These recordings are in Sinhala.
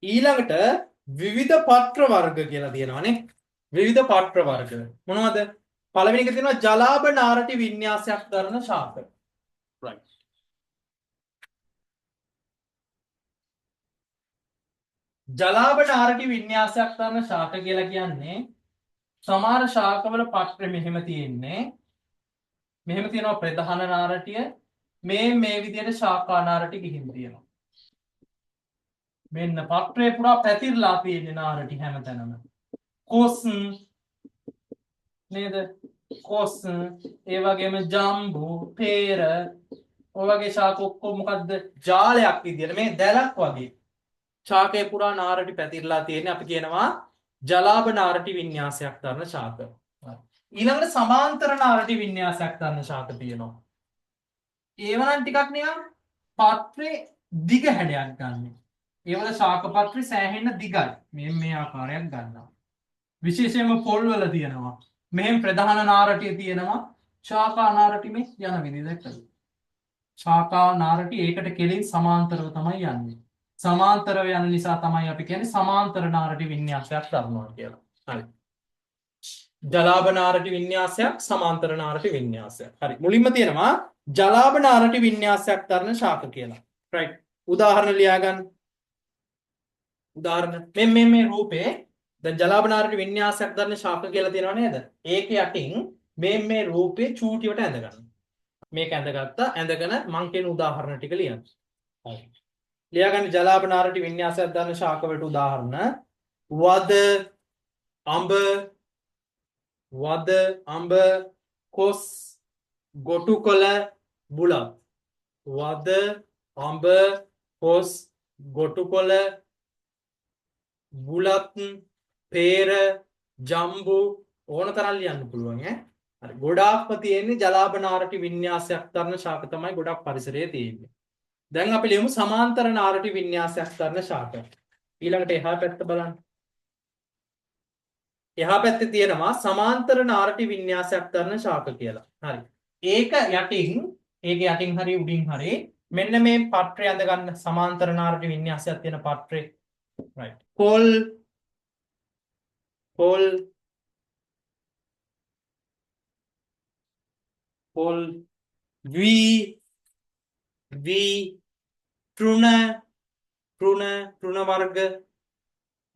ඊළඟට විවිධ පත්‍ර වර්ග කියලා තියෙනවානේ. විවිධ පත්‍ර වර්ග. මොනවද? පළවෙනි එක තියෙනවා ජලාභ නාරටි වින්‍යාසයක් දරන ශාක. right. ජලාභ නාරටි වින්‍යාසයක් දරන ශාක කියලා කියන්නේ සමහර ශාකවල පත්‍ර මෙහෙම තියෙන්නේ. මෙහෙම තියෙනවා ප්‍රධාන නාරටිය. මේ විදිහට ශාකා නාරටි ගිහින් තියෙනවා. මෙන්න පත්‍රේ පුරා පැතිරලා තියෙන නාරටි හැමතැනම. කොස් නේද? කොස් ඒ වගේම ජම්බු, peer ඔය වගේ ශාක ඔක්කොම මොකද්ද? ජාලයක් විදියට මේ දැලක් වගේ. ශාකේ පුරා නාරටි පැතිරලා තියෙන්නේ අපි කියනවා ජලාභ නාරටි වින්‍යාසයක් දරන ශාක. ඊළඟට සමාන්තර නාරටි වින්‍යාසයක් දරන ශාක තියෙනවා. ඒව නම් ටිකක් නිකන් පත්‍රේ දිග හැඩයක් ගන්න. ඒවල ශාක පත්‍රේ සෑහෙන්න දිගයි. මේ ආකාරයක් ගන්නවා. විශේෂයෙන්ම පොල් වල තියෙනවා. මෙහෙම ප්‍රධාන නාරටිය තියෙනවා. ශාකා නාරටි මේ යන විදිහ දැක්කද? ශාකා නාරටි ඒකට කෙලින් සමාන්තරව තමයි යන්නේ. සමාන්තරව යන නිසා තමයි අපි කියන්නේ සමාන්තර නාරටි වින්‍යාසයක් දරනවා කියලා. හරි. ජලාභ නාරටි වින්‍යාසයක් සමාන්තර නාරටි වින්‍යාසයක්. හරි. මුලින්ම තියෙනවා ජලාභ නාරටි වින්‍යාසයක් දරන ශාක කියලා. right. උදාහරණ ලියා ගන්න. උදාහරණ මේ රූපේ දැන් ජලාභ නාරටි වින්‍යාසයක් දරන ශාක කියලා තියෙනව නේද? ඒක යටින් මේ රූපේ චූටියට ඇඳ ගන්න. මේක ඇඳගත්තා. ඇඳගෙන මං කියන උදාහරණ ටික ලියන්න. හරි. ලියා ගන්න ජලාභ නාරටි වින්‍යාසයක් දරන ශාක වලට උදාහරණ වද අඹ කොස් ගොටුකොළ බුලත්. වද අඹ කොස් ගොටුකොළ බුලත් peer ජම්බු ඕන තරම් ලියන්න පුළුවන් ඈ. හරි. ගොඩාක්ම තියෙන්නේ ජලාභ නාරටි වින්‍යාසයක් දරන ශාක තමයි ගොඩක් පරිසරයේ තියෙන්නේ. දැන් අපි ලියමු සමාන්තර නාරටි වින්‍යාසයක් දරන ශාක. ඊළඟට එහා පැත්ත බලන්න. එහා පැත්තේ තියෙනවා සමාන්තර නාරටි වින්‍යාසයක් දරන ශාක කියලා. හරි. ඒක යටින් හරි උඩින් හරි මෙන්න මේ පත්‍රය අඳ ගන්න සමාන්තර නාරටි වින්‍යාසයක් තියෙන පත්‍රේ. right. පොල් වී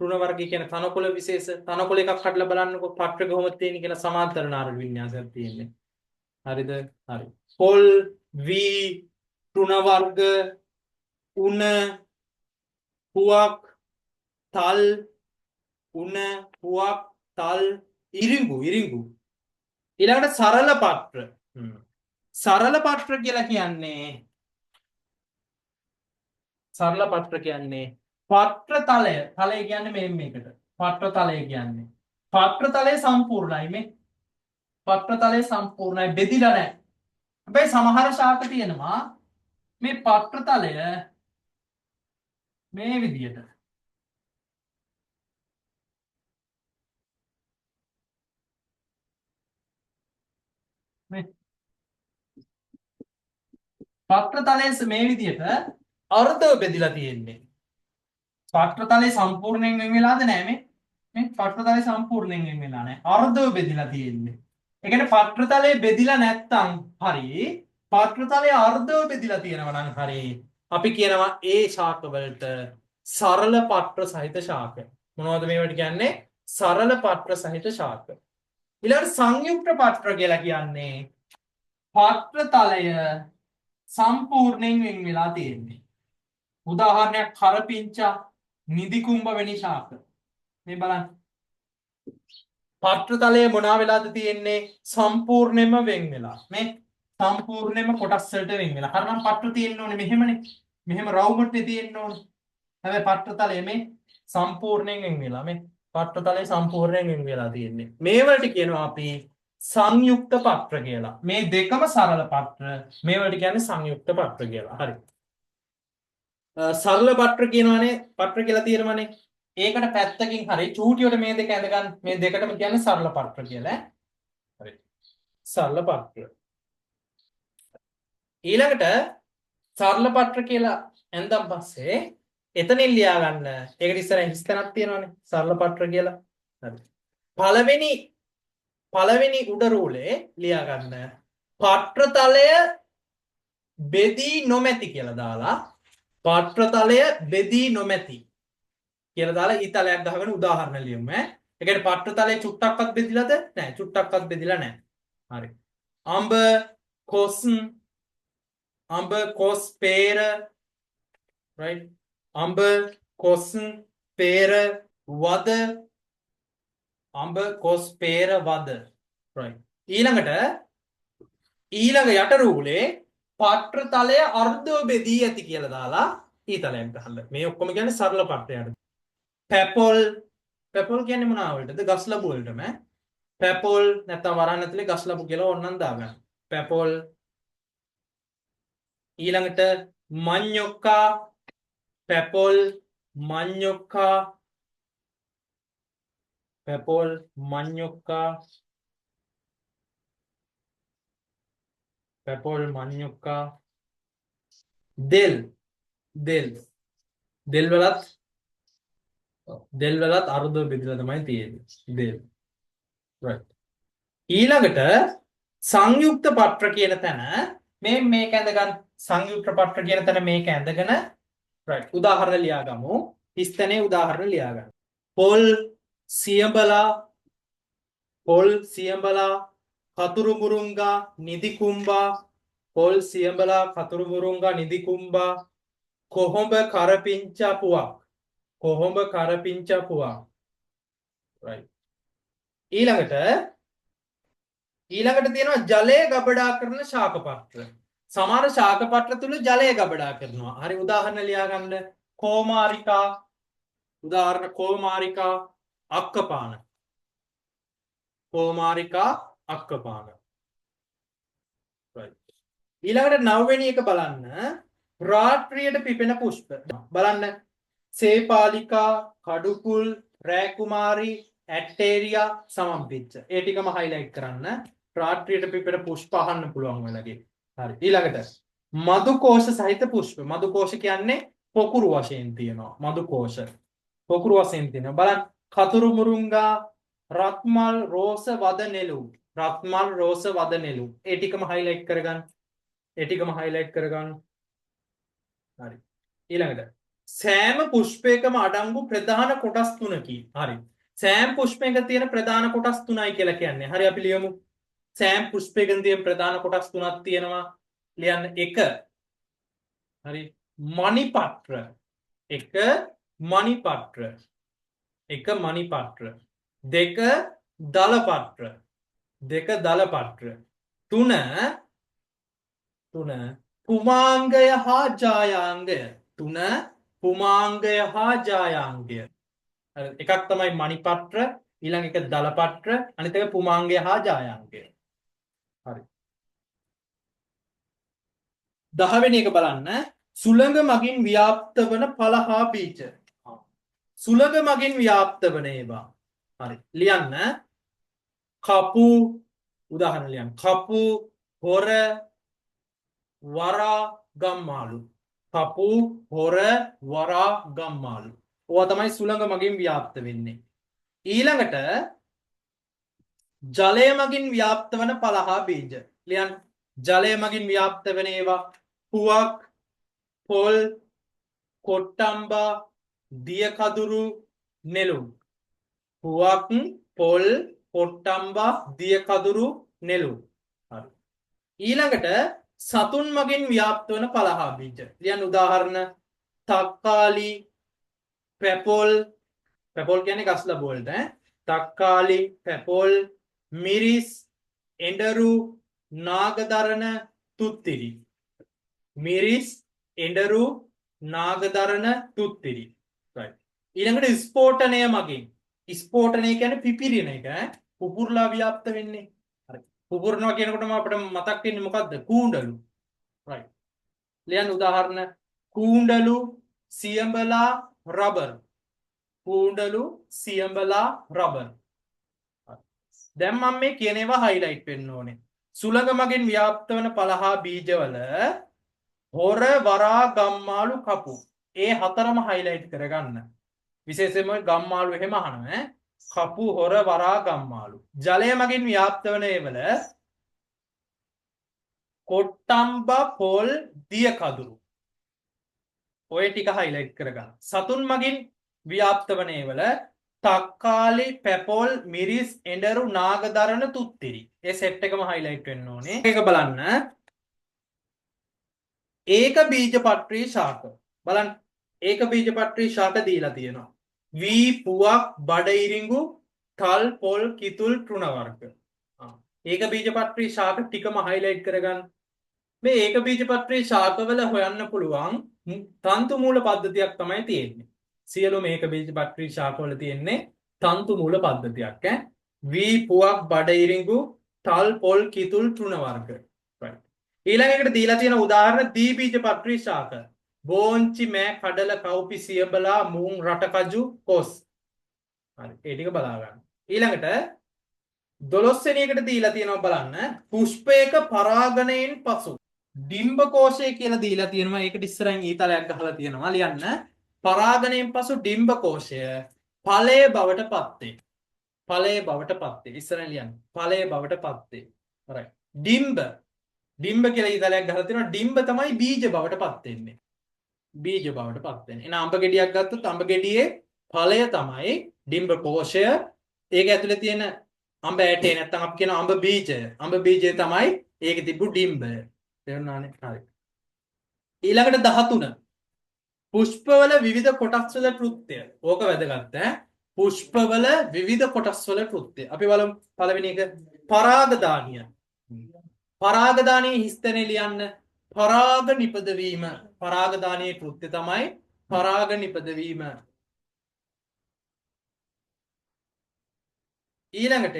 තෘණ වර්ග කියන තනකොළ විශේෂ තනකොළ එකක් කඩලා බලන්නකො පත්‍ර කොහොමද තියෙන්නේ කියලා සමාන්තර නාරටි වින්‍යාසයක් තියෙන්නේ. හරිද? හරි. පොල් වී තෘණ වර්ග උණ පුවක් තල් ඉරිඟු ඊළඟට සරල පත්‍ර. සරල පත්‍ර කියලා කියන්නේ පත්‍ර තලය කියන්නේ මේකට. පත්‍ර තලය කියන්නේ පත්‍ර තලය සම්පූර්ණයි මේ. පත්‍ර තලය සම්පූර්ණයි බෙදිලා නැහැ. හැබැයි සමහර ශාක තියෙනවා මේ පත්‍ර තලය මේ විදියට. මේ පත්‍ර තලය මේ විදියට අර්ධව බෙදිලා තියෙන්නේ. පත්‍ර තලය සම්පූර්ණයෙන් වෙන් වෙලාද නැහැ මේ. මේ පත්‍ර තලය සම්පූර්ණයෙන් වෙන් වෙලා නැහැ. අර්ධව බෙදිලා තියෙන්නේ. ඒ කියන්නේ පත්‍ර තලය බෙදිලා නැත්තම් හරි පත්‍ර තලය අර්ධව බෙදිලා තියෙනවා නම් හරි අපි කියනවා ඒ ශාක වලට සරල පත්‍ර සහිත ශාක. මොනවද මේවට කියන්නේ? සරල පත්‍ර සහිත ශාක. ඊළඟට සංයුක්ත පත්‍ර කියලා කියන්නේ පත්‍ර තලය සම්පූර්ණයෙන් වෙන් වෙලා තියෙන්නේ. උදාහරණයක් කරපිංචා නිදිකුඹ වැනි ශාක. මේ බලන්න. පත්‍ර තලය මොනවා වෙලාද තියෙන්නේ? සම්පූර්ණයෙන්ම වෙන් වෙලා. මේ සම්පූර්ණයෙන්ම කොටස් වලට වෙන් වෙලා. හරිනම් පත්‍ර තියෙන්න ඕනේ මෙහෙමනේ. මෙහෙම රවුමට්නේ තියෙන්න ඕනේ. හැබැයි පත්‍ර තලය මේ සම්පූර්ණයෙන් වෙන් වෙලා. මේ පත්‍ර තලය සම්පූර්ණයෙන් වෙන් වෙලා තියෙන්නේ. මේ වලට කියනවා අපි සංයුක්ත පත්‍ර කියලා. මේ දෙකම සරල පත්‍ර. මේ වලට කියන්නේ සංයුක්ත පත්‍ර කියලා. හරි. සරල පත්‍ර කියනවානේ පත්‍ර කියලා තියෙනවානේ. ඒකට පැත්තකින් හරි චූටියට මේ දෙක ඇඳ ගන්න. මේ දෙකටම කියන්නේ සරල පත්‍ර කියලා. හරි. සරල පත්‍ර. ඊළඟට සරල පත්‍ර කියලා ඇඳන් පස්සේ එතනින් ලියා ගන්න. ඒකට ඉස්සරහින් හිස් තැනක් තියෙනවනේ. සරල පත්‍ර කියලා. හරි. පළවෙනි උඩ රූලේ ලියා ගන්න. පත්‍රතලය බෙදී නොමැති කියලා දාලා පත්‍රතලය බෙදී නොමැති කියලා දාලා ඊතලයක් ගහගෙන උදාහරණ ලියමු ඈ. ඒ කියන්නේ පත්‍රතලය චුට්ටක්වත් බෙදිලාද? නැහැ. චුට්ටක්වත් බෙදිලා නැහැ. හරි. අඹ කොස් පේර right අඹ කොස් පේර වද අඹ කොස් පේර වද right ඊළඟ යට රූලේ පත්‍රතලය අර්ධව බෙදී ඇති කියලා දාලා ඊතලයක් ගහන්න. මේ ඔක්කොම කියන්නේ සරල පත්‍රයට. පැපොල් කියන්නේ මොනවා වලටද? ගස් ලැබු වලටම ඈ. පැපොල් නැත්නම් වරන් ඇතුලේ ගස් ලැබු කියලා ඕනනම් දාගන්න. පැපොල් ඊළඟට මඤ්ඤොක්කා පැපොල් මඤ්ඤොක්කා පැපොල් මඤ්ඤොක්කා පැපොල් මඤ්ඤොක්කා දෙල් වලත් අර්ධව බෙදලා තමයි තියෙන්නේ. දෙල් right ඊළඟට සංයුක්ත පත්‍ර කියන තැන මේක ඇඳගන්න. සංයුක්ත පත්‍ර කියන තැන මේක ඇඳගෙන right උදාහරණ ලියා ගමු. හිස්තැනේ උදාහරණ ලියා ගන්න. පොල් සියඹලා කතුරු මුරුංගා නිදි කුම්බා පොල් සියඹලා කතුරු මුරුංගා නිදි කුම්බා කොහොඹ කරපිංචා පුවක් right ඊළඟට තියෙනවා ජලය ගබඩා කරන ශාක පත්‍ර. සමහර ශාක පත්‍ර තුල ජලය ගබඩා කරනවා. හරි උදාහරණ ලියා ගන්න. කෝමාරිකා අක්කපාන right ඊළඟට 9 වෙනි එක බලන්න. රාත්‍රියට පිපෙන පුෂ්ප බලන්න. සේපාලිකා කඩුකුල් රෑකුමාරි ඇටේරියා සමම්පිච්ච. ඒ ටිකම හයිලයිට් කරන්න. රාත්‍රියට පිපෙන පුෂ්ප අහන්න පුළුවන් වෙලගේ. හරි ඊළඟට මදුකෝෂ සහිත පුෂ්ප. මදුකෝෂ කියන්නේ පොකුරු වශයෙන් තියෙනවා. මදුකෝෂ පොකුරු වශයෙන් තියෙනවා. බලන්න කතුරු මුරුංගා රත්මල් රෝස වද නෙළු. ඒ ටිකම හයිලයිට් කරගන්න. හරි ඊළඟට සෑම පුෂ්පයකම අඩංගු ප්‍රධාන කොටස් තුනකි. හරි සෑම පුෂ්පයක තියෙන ප්‍රධාන කොටස් තුනයි කියලා කියන්නේ. හරි අපි ලියමු. සෑම පුෂ්පයකින් තියෙන ප්‍රධාන කොටස් තුනක් තියෙනවා. ලියන්න. 1 හරි මණිපත්‍ර. 2 දලපත්‍ර. 3 පුමාංගය හා ජායාංගය. එකක් තමයි මණිපත්‍ර ඊළඟ එක දලපත්‍ර අනිත් එක පුමාංගය හා ජායාංගය. හරි 10 වෙනි එක බලන්න. සුළඟ මගින් ව්‍යාප්ත වන ඵල හා බීජ. සුළඟ මගින් ව්‍යාප්ත වන ඒවා. හරි ලියන්න. කපු උදාහරණ ලියන්න. කපු හොර වරා ගම්මාලු. ඕවා තමයි සුළඟ මගින් ව්‍යාප්ත වෙන්නේ. ඊළඟට ජලය මගින් ව්‍යාප්ත වන ඵල හා බීජ. ලියන්න. ජලය මගින් ව්‍යාප්ත වෙන ඒවා පුවක් පොල් කොට්ටම්බා දියකදුරු නෙළුම්. පුවක් පොල් කොට්ටම්බා දියකදුරු නෙළුම්. හරි ඊළඟට සතුන් මගින් ව්‍යාප්ත වන ඵල හා බීජ. ලියන්න උදාහරණ. තක්කාලි පැපොල් කියන්නේ ගස් ලැබු වලට ඈ. තක්කාලි පැපොල් මිරිස් එඬරු නාගදරන තුත්තිරි. right ඊළඟට ස්පෝටනය මගින්. ස්පෝටනය කියන්නේ පිපිරෙන එක ඈ. පුපුරලා ව්‍යාප්ත වෙන්නේ. හරි පුපුරනවා කියනකොටම අපිට මතක් වෙන්නේ මොකද්ද? කූඩලු. right ලියන්න උදාහරණ. කූඩලු සියඹලා රබර්. දැන් මම මේ කියන ඒවා හයිලයිට් වෙන්න ඕනේ. සුළඟ මගින් ව්‍යාප්ත වන ඵල හා බීජවල හොර වරා ගම්මාලු කපු. ඒ හතරම highlight කරගන්න. විශේෂයෙන්ම ගම්මාළු එහෙම අහනවා ඈ. කපු හොර වරා ගම්මාළු. ජලය මගින් ව්‍යාප්ත වන ඒවල කොට්ටම්බ පොල් දිය කදුරු. ඔය ටික highlight කරගන්න. සතුන් මගින් ව්‍යාප්ත වන ඒවල තක්කාලි පැපොල් මිරිස් එඬරු නාගදරන තුත්තිරි. ඒ සෙට් එකම highlight වෙන්න ඕනේ. ඒක බලන්න. ඒක බීජපත්‍රී ශාක. බලන්න. ඒක බීජපත්‍රී ශාක දීලා තියෙනවා. වී පුවක් බඩ ඉරිඟු තල් පොල් කිතුල් තෘණ වර්ග. ඒක බීජපත්‍රී ශාක ටිකම highlight කරගන්න. මේ ඒක බීජපත්‍රී ශාකවල හොයන්න පුළුවන් තන්තු මූල පද්ධතියක් තමයි තියෙන්නේ. සියලුම ඒක බීජපත්‍රී ශාකවල තියෙන්නේ තන්තු මූල පද්ධතියක් ඈ. වී පුවක් බඩ ඉරිඟු තල් පොල් කිතුල් තෘණ වර්ග. right. ඊළඟට දීලා තියෙන උදාහරණ දී බීජපත්‍රී ශාක. බෝංචි මෑ කඩල කව්පි සියඹලා මුං රටකජු කොස්. හරි. ඒ ටික බලා ගන්න. ඊළඟට 12 වෙනි එකට දීලා තියෙනවා බලන්න. පුෂ්පයක පරාගණයෙන් පසු ඩිම්බකෝෂය කියලා දීලා තියෙනවා. ඒකට ඉස්සරහින් ඊතලයක් ගහලා තියෙනවා ලියන්න. පරාගණයෙන් පසු ඩිම්බකෝෂය ඵලයේ බවට පත් වේ. ඵලයේ බවට පත් වේ. ඉස්සරහින් ලියන්න. ඵලයේ බවට පත් වේ. right. ඩිම්බ කියලා ඊතලයක් ගහලා තියෙනවා. ඩිම්බ තමයි බීජ බවට පත් වෙන්නේ. බීජ බවට පත් වෙන්නේ. එහෙනම් අඹ ගෙඩියක් ගත්තොත් අඹ ගෙඩියේ ඵලය තමයි ඩිම්බකෝෂය. ඒක ඇතුලේ තියෙන අඹ ඇටේ නැත්නම් අපි කියන අඹ බීජය. අඹ බීජය තමයි ඒකේ තිබු ඩිම්බය. තේරුණානේ? හරි. ඊළඟට 13. පුෂ්පවල විවිධ කොටස් වල කෘත්‍ය. ඕක වැදගත් ඈ. පුෂ්පවල විවිධ කොටස් වල කෘත්‍ය. අපි බලමු පළවෙනි එක පරාගදානිය. පරාගදානියේ හිස්තැනේ ලියන්න. පරාග නිපදවීම. පරාගදානියේ කෘත්‍ය තමයි පරාග නිපදවීම. ඊළඟට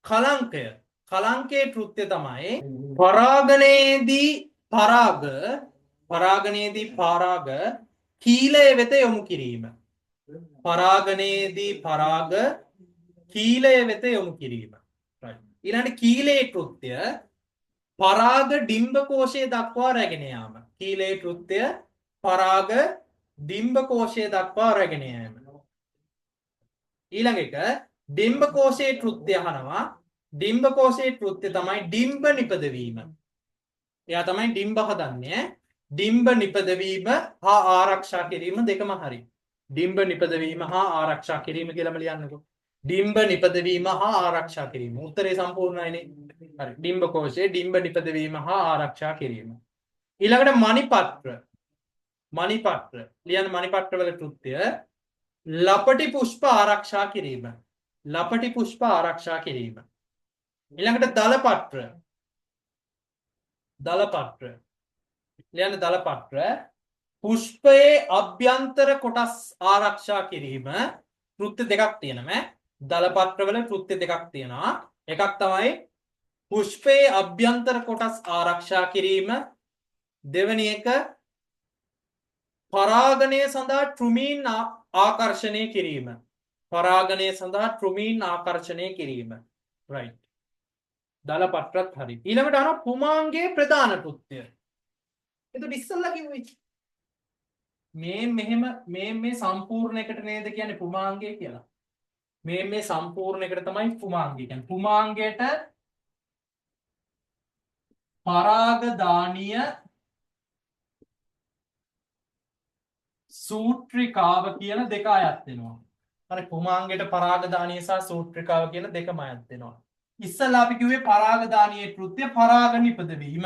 කලංකය. කලංකයේ කෘත්‍ය තමයි පරාගණයේදී පරාග කීලය වෙත යොමු කිරීම. පරාගණයේදී පරාග කීලය වෙත යොමු කිරීම. ඊළඟට කීලයේ කෘත්‍ය පරාග ඩිම්බකෝෂය දක්වා රැගෙන යාම. කීලයේ කෘත්‍ය පරාග ඩිම්බකෝෂය දක්වා රැගෙන යාම. ඊළඟ එක ඩිම්බකෝෂයේ කෘත්‍ය අහනවා. ඩිම්බකෝෂයේ කෘත්‍ය තමයි ඩිම්බ නිපදවීම. එයා තමයි ඩිම්බ හදන්නේ. ඩිම්බ නිපදවීම හා ආරක්ෂා කිරීම දෙකම හරි. ඩිම්බ නිපදවීම හා ආරක්ෂා කිරීම කියලාම ලියන්නකෝ. ඩිම්බ නිපදවීම හා ආරක්ෂා කිරීම. උත්තරේ සම්පූර්ණයිනේ. හරි. ඩිම්බකෝෂයේ ඩිම්බ නිපදවීම හා ආරක්ෂා කිරීම. ඊළඟට මණිපත්‍ර. මණිපත්‍ර. ලියන්න මණිපත්‍ර වල කෘත්‍ය ලපටි පුෂ්ප ආරක්ෂා කිරීම. ලපටි පුෂ්ප ආරක්ෂා කිරීම. ඊළඟට දලපත්‍ර. දලපත්‍ර. ලියන්න දලපත්‍ර පුෂ්පයේ අභ්‍යන්තර කොටස් ආරක්ෂා කිරීම. කෘත්‍ය දෙකක් තියෙනවා. දලපත්‍රවල කෘත්‍ය දෙකක් තියෙනවා. එකක් තමයි පුෂ්පයේ අභ්‍යන්තර කොටස් ආරක්ෂා කිරීම. දෙවෙනි එක පරාගණය සඳහා ට්‍රුමීන් ආකර්ෂණය කිරීම. පරාගණය සඳහා ට්‍රුමීන් ආකර්ෂණය කිරීම. right. දලපත්‍රත් හරි. ඊළඟට අර පුමාංගයේ ප්‍රධාන කෘත්‍ය. එතකොට ඉස්සල්ලා කිව්වේ මේ සම්පූර්ණ එකට නේද කියන්නේ පුමාංගය කියලා. මේ සම්පූර්ණ එකට තමයි පුමාංගය කියන්නේ. පුමාංගයට පරාගදානිය සූත්‍රිකාව කියන දෙක අයත් වෙනවා. හරි පුමාංගයට පරාගදානිය සහ සූත්‍රිකාව කියන දෙකම අයත් වෙනවා. ඉස්සල්ලා අපි කිව්වේ පරාගදානියේ කෘත්‍ය පරාග නිපදවීම.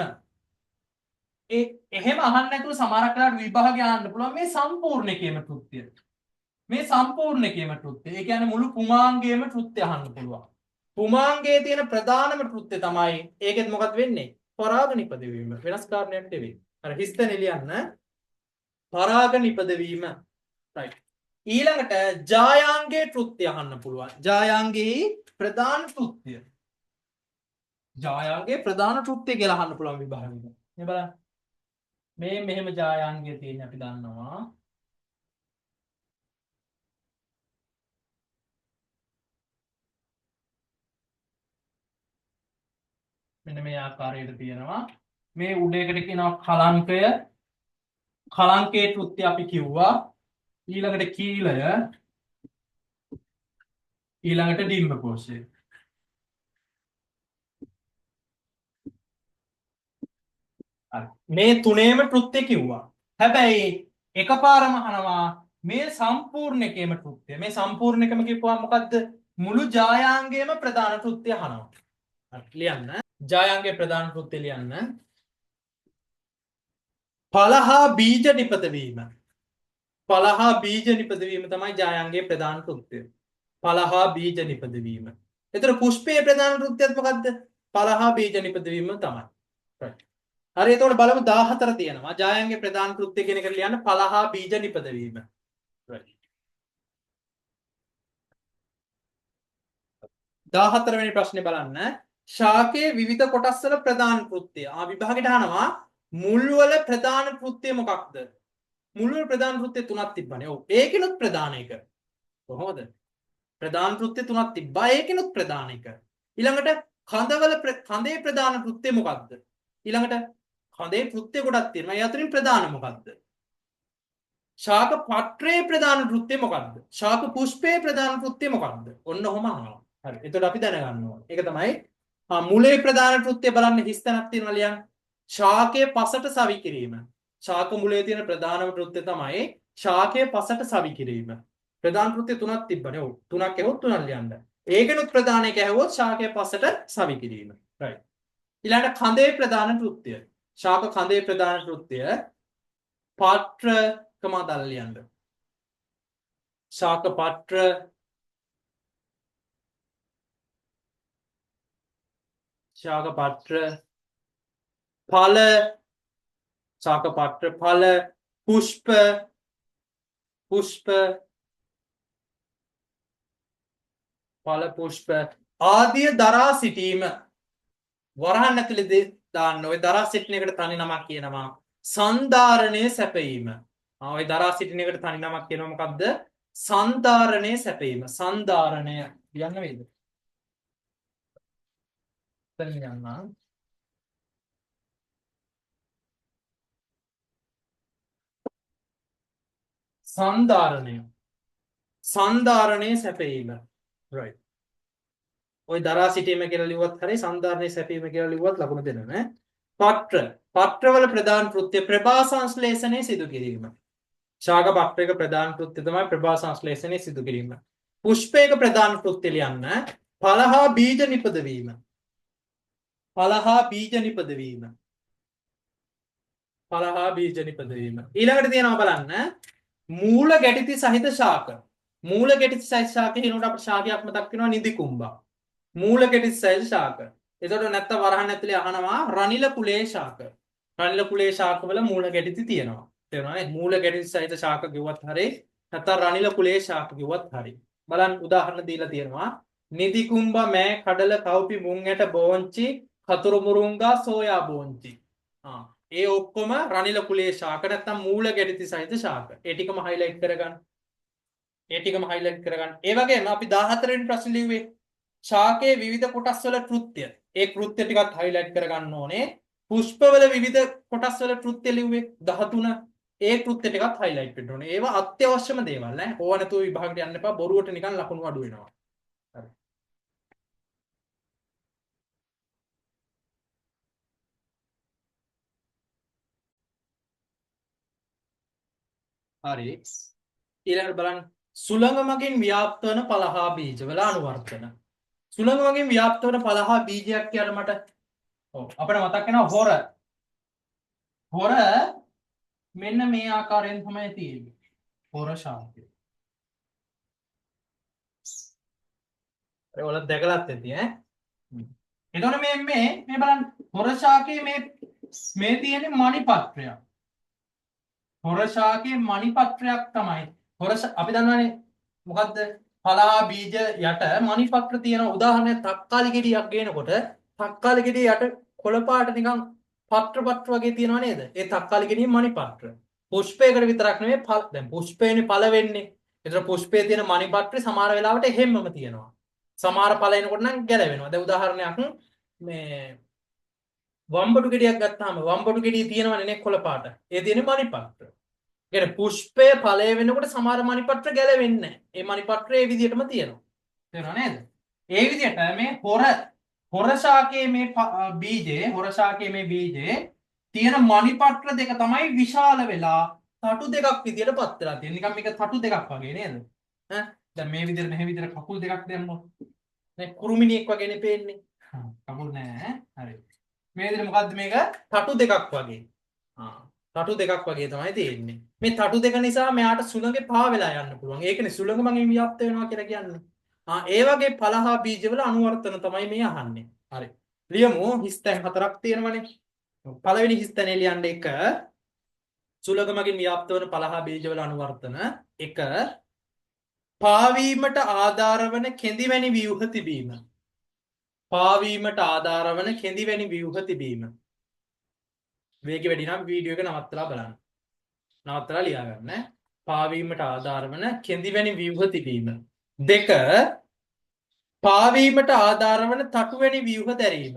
එහෙම අහන්න නැතුව සමහරක් වෙලාවට විභාගය අහන්න පුළුවන් මේ සම්පූර්ණ එකේම කෘත්‍ය. මේ සම්පූර්ණ එකේම කෘත්‍ය. ඒ කියන්නේ මුළු පුමාංගයේම කෘත්‍ය අහන්න පුළුවන්. පුමාංගයේ තියෙන ප්‍රධානම කෘත්‍ය තමයි ඒකෙත් මොකක්ද වෙන්නේ? පරාග නිපදවීම. වෙනස් කාරණයක් නෙවෙයි. අර හිස්තැන ලියන්න පරාග නිපදවීම. right. ඊළඟට ජායාංගයේ කෘත්‍ය අහන්න පුළුවන්. ජායාංගයේ ප්‍රධාන කෘත්‍ය. ජායාංගයේ ප්‍රධාන කෘත්‍ය කියලා අහන්න පුළුවන් විභාගෙට. මේ බලන්න. මේ මෙහෙම ජායාංගය තියෙන අපි දන්නවා. මෙන්න මේ ආකාරයට තියෙනවා. මේ උඩ එකට කියනවා කලංකය. කලංකේ කෘත්‍ය අපි කිව්වා. ඊළඟට කීලය, ඊළඟට ඩිම්බ කෝෂය. හරි. මේ තුනේම කෘත්‍ය කිව්වා. හැබැයි එකපාරම අහනවා මේ සම්පූර්ණ එකේම කෘත්‍ය. මේ සම්පූර්ණ එකම කිව්වම මොකද්ද? මුළු ජායාංගයේම ප්‍රධාන කෘත්‍ය අහනවා. හරි ලියන්න. ජායාංගයේ ප්‍රධාන කෘත්‍ය ලියන්න. ඵල හා බීජ නිපද වීම. ඵල හා බීජ නිපද වීම තමයි ජායාංගයේ ප්‍රධාන කෘත්‍ය. ඵල හා බීජ නිපද වීම. එතකොට පුෂ්පයේ ප්‍රධාන කෘත්‍යත් මොකද්ද? ඵල හා බීජ නිපද වීම තමයි. right. හරි එතකොට බලමු 14 තියෙනවා. ජායාංගයේ ප්‍රධාන කෘත්‍ය කියන එකට ලියන්න ඵල හා බීජ නිපද වීම. right. 14 වෙනි ප්‍රශ්නේ බලන්න. ශාකයේ විවිධ කොටස් වල ප්‍රධාන කෘත්‍ය. විභාගෙට අහනවා මුල් වල ප්‍රධාන කෘත්‍ය මොකක්ද? මුල් වල ප්‍රධාන කෘත්‍ය තුනක් තිබ්බනේ. ඔව්. ඒකිනුත් ප්‍රධාන එක. කොහොමද? ප්‍රධාන කෘත්‍ය තුනක් තිබ්බා. ඒකිනුත් ප්‍රධාන එක. ඊළඟට කඳේ ප්‍රධාන කෘත්‍ය මොකක්ද? ඊළඟට කඳේ කෘත්‍ය ගොඩක් තියෙනවා. ඒ අතරින් ප්‍රධාන මොකක්ද? ශාක පත්‍රයේ ප්‍රධාන කෘත්‍ය මොකක්ද? ශාක පුෂ්පයේ ප්‍රධාන කෘත්‍ය මොකක්ද? ඔන්න ඔහොම අහනවා. හරි. එතකොට අපි දැනගන්න ඕනේ. ඒක තමයි මුලේ ප්‍රධාන කෘත්‍ය බලන්න හිස් තැනක් තියෙනවා ලියන්න. ශාකයේ පසට සවි කිරීම. ශාක මුලේ තියෙන ප්‍රධානම කෘත්‍ය තමයි ශාකයේ පසට සවි කිරීම. ප්‍රධාන කෘත්‍ය තුනක් තිබ්බනේ. ඔව්. තුනක් ඇහුවොත් තුනක් ලියන්න. ඒකෙනුත් ප්‍රධාන එක ඇහුවොත් ශාකයේ පසට සවි කිරීම. right. ඊළඟට කඳේ ප්‍රධාන කෘත්‍ය. ශාක කඳේ ප්‍රධාන කෘත්‍ය පාත්‍ර කමදල් ලියන්න. ශාක පාත්‍ර ශාක පාත්‍ර ඵල ශාක පාත්‍ර ඵල පුෂ්ප ඵල පුෂ්ප ආදිය දරා සිටීම. වරහන් ඇතුලේ දාන්න. ඔය දරා සිටින එකට තනි නමක් කියනවා සන්ධාරණය සැපයීම. ඔය දරා සිටින එකට තනි නමක් කියනවා මොකක්ද? සන්ධාරණය සැපයීම. සන්ධාරණය කියන්න වේද? යන්න. සන්ධාරණය සැපයීම. right. ඔය දරා සිටීම කියලා ලිව්වත් හරි සන්ධාරණය සැපීම කියලා ලිව්වත් ලකුණු දෙනවා නේ. පත්‍රවල ප්‍රධාන කෘත්‍ය ප්‍රභා සංශ්ලේෂණය සිදු කිරීම. ශාක පත්‍රයක ප්‍රධාන කෘත්‍ය තමයි ප්‍රභා සංශ්ලේෂණය සිදු කිරීම. පුෂ්පයක ප්‍රධාන කෘත්‍ය ලියන්න ඵල හා බීජ නිපදවීම. ඵල හා බීජ නිපදවීම. ඵල හා බීජ නිපදවීම. ඊළඟට තියෙනවා බලන්න මූල ගැටිති සහිත ශාක. මූල ගැටිති සහිත ශාක කියනකොට අපිට ශාකයක් මතක් වෙනවා නිදි කුඹා. මූල ගැටිති සහිත ශාක. එතකොට නැත්තම් වරහන් ඇතුලේ අහනවා රනිල කුලේ ශාක. රනිල කුලේ ශාක වල මූල ගැටිති තියෙනවා. තේරුණානේ? මූල ගැටිති සහිත ශාක කිව්වත් හරි නැත්තම් රනිල කුලේ ශාක කිව්වත් හරි. බලන්න උදාහරණ දීලා තියෙනවා. නිදි කුඹා මෑ කඩල කව්පි මුං ඇට බෝංචි කතුරු මුරුංගා සෝයා බෝංචි. ඒ ඔක්කොම රනිල කුලේ ශාක නැත්තම් මූල ගැටිති සහිත ශාක. ඒ ටිකම highlight කරගන්න. ඒ ටිකම highlight කරගන්න. ඒ වගේම අපි 14 වෙනි ප්‍රශ්නේ ලිව්වේ ශාකයේ විවිධ කොටස් වල කෘත්‍ය. ඒ කෘත්‍ය ටිකත් highlight කරගන්න ඕනේ. පුෂ්පවල විවිධ කොටස් වල කෘත්‍ය ලිව්වේ 13. ඒ කෘත්‍ය ටිකත් highlight වෙන්න ඕනේ. ඒවා අත්‍යවශ්‍යම දේවල් ඈ. ඕවා නැතුව විභාගයට යන්න එපා. බොරුවට නිකන් ලකුණු අඩු වෙනවා. හරි. ඊළඟට බලන්න සුළඟ මගින් ව්‍යාප්ත වන ඵල හා බීජ වල අනුවර්තන. සුළඟ මගින් ව්‍යාප්ත වන ඵල හා බීජයක් කියලා මට අපිට මතක් වෙනවා හොර. හොර මෙන්න මේ ආකාරයෙන් තමයි තියෙන්නේ. හොර ශාකය. ඔයාලා දැකලාත් ඇති ඈ. එතකොට මේ බලන්න හොර ශාකයේ මේ තියෙන්නේ මණිපත්‍රයක්. හොර ශාකයේ මණිපත්‍රයක් තමයි. අපි දන්නවනේ මොකද්ද? ඵලා බීජ යට මණිපත්‍ර තියෙන උදාහරණයක් තක්කාලි ගෙඩියක් ගේනකොට තක්කාලි ගෙඩිය යට කොළ පාට නිකන් පත්‍ර වගේ තියෙනව නේද? ඒ තක්කාලි ගෙඩියේ මණිපත්‍ර. පුෂ්පයකට විතරක් නෙමෙයි දැන් පුෂ්පේනේ ඵල වෙන්නේ. ඒතර පුෂ්පයේ තියෙන මණිපත්‍රේ සමහර වෙලාවට එහෙම්මම තියෙනවා. සමහර ඵල එනකොට නම් ගැලවෙනවා. දැන් උදාහරණයක් මේ වම්බඩු ගෙඩියක් ගත්තාම වම්බඩු ගෙඩිය තියෙනවනේ නේ කොළ පාට. ඒ තියෙන්නේ මණිපත්‍ර. කියන්නේ පුෂ්පය ඵලය වෙනකොට සමහර මණිපත්‍ර ගැලවෙන්නේ නැහැ. ඒ මණිපත්‍රය ඒ විදිහටම තියෙනවා. තේරුණා නේද? ඒ විදිහට මේ හොර ශාකයේ මේ බීජේ හොර ශාකයේ මේ බීජේ තියෙන මණිපත්‍ර දෙක තමයි විශාල වෙලා තටු දෙකක් විදියට පත් වෙලා තියෙන්නේ. නිකන් මේක තටු දෙකක් වගේ නේද? ඈ දැන් මේ විදිහට මෙහෙ විදිහට කකුල් දෙකක් දැම්මොත් දැන් කුරුමිනියෙක් වගේනේ පේන්නේ. කකුල් නෑ. හරි. මේ විදිහට මොකද්ද මේක? තටු දෙකක් වගේ. තටු දෙකක් වගේ තමයි තියෙන්නේ. මේ තටු දෙක නිසා මෙයාට සුළඟේ පා වෙලා යන්න පුළුවන්. ඒකනේ සුළඟ මගෙන් ව්‍යාප්ත වෙනවා කියලා කියන්නේ. ඒ වගේ ඵල හා බීජවල අනුවර්තන තමයි මේ අහන්නේ. හරි. ලියමු හිස් තැන් හතරක් තියෙනවනේ. පළවෙනි හිස් තැනේ ලියන්න 1 සුළඟ මගින් ව්‍යාප්ත වන ඵල හා බීජවල අනුවර්තන 1 පාවීමට ආධාර වන කෙඳිවැනි ව්‍යුහ තිබීම. පාවීමට ආධාර වන කෙඳිවැනි ව්‍යුහ තිබීම. වේගය වැඩි නම් වීඩියෝ එක නවත්තලා බලන්න. නවත්තලා ලියා ගන්න. පාවීමට ආධාර වන කෙඳිවැනි ව්‍යුහ තිබීම. 2 පාවීමට ආධාර වන තටුවැනි ව්‍යුහ දැරීම.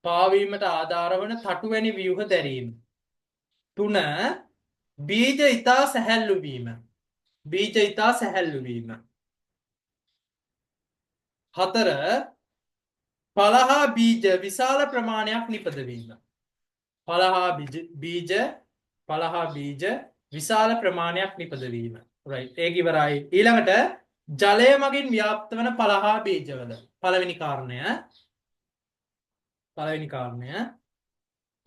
පාවීමට ආධාර වන තටුවැනි ව්‍යුහ දැරීම. 3 බීජ ඉතා සැහැල්ලු වීම. බීජ ඉතා සැහැල්ලු වීම. 4 ඵල හා බීජ විශාල ප්‍රමාණයක් නිපදවීම. ඵල හා බීජ විශාල ප්‍රමාණයක් නිපදවීම. right ඒක ඉවරයි. ඊළඟට ජලය මගින් ව්‍යාප්ත වන ඵල හා බීජවල පළවෙනි කාරණය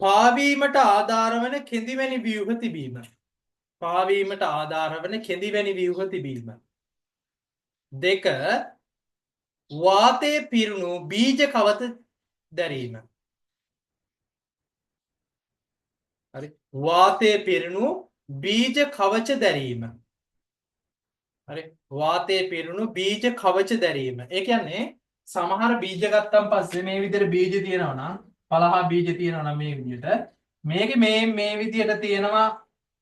පාවීමට ආධාර වන කෙඳිවැනි ව්‍යුහ තිබීම. පාවීමට ආධාර වන කෙඳිවැනි ව්‍යුහ තිබීම. 2 වාතයේ පිරුණු බීජ කවත දැරීම. හරි. වාතයේ පිරුණු බීජ කවච දැරීම. හරි. වාතයේ පිරුණු බීජ කවච දැරීම. ඒ කියන්නේ සමහර බීජ ගත්තන් පස්සේ මේ විදිහට බීජ තියෙනවා නම් ඵල හා බීජ තියෙනවා නම් මේ විදිහට මේකේ මේ විදිහට තියෙනවා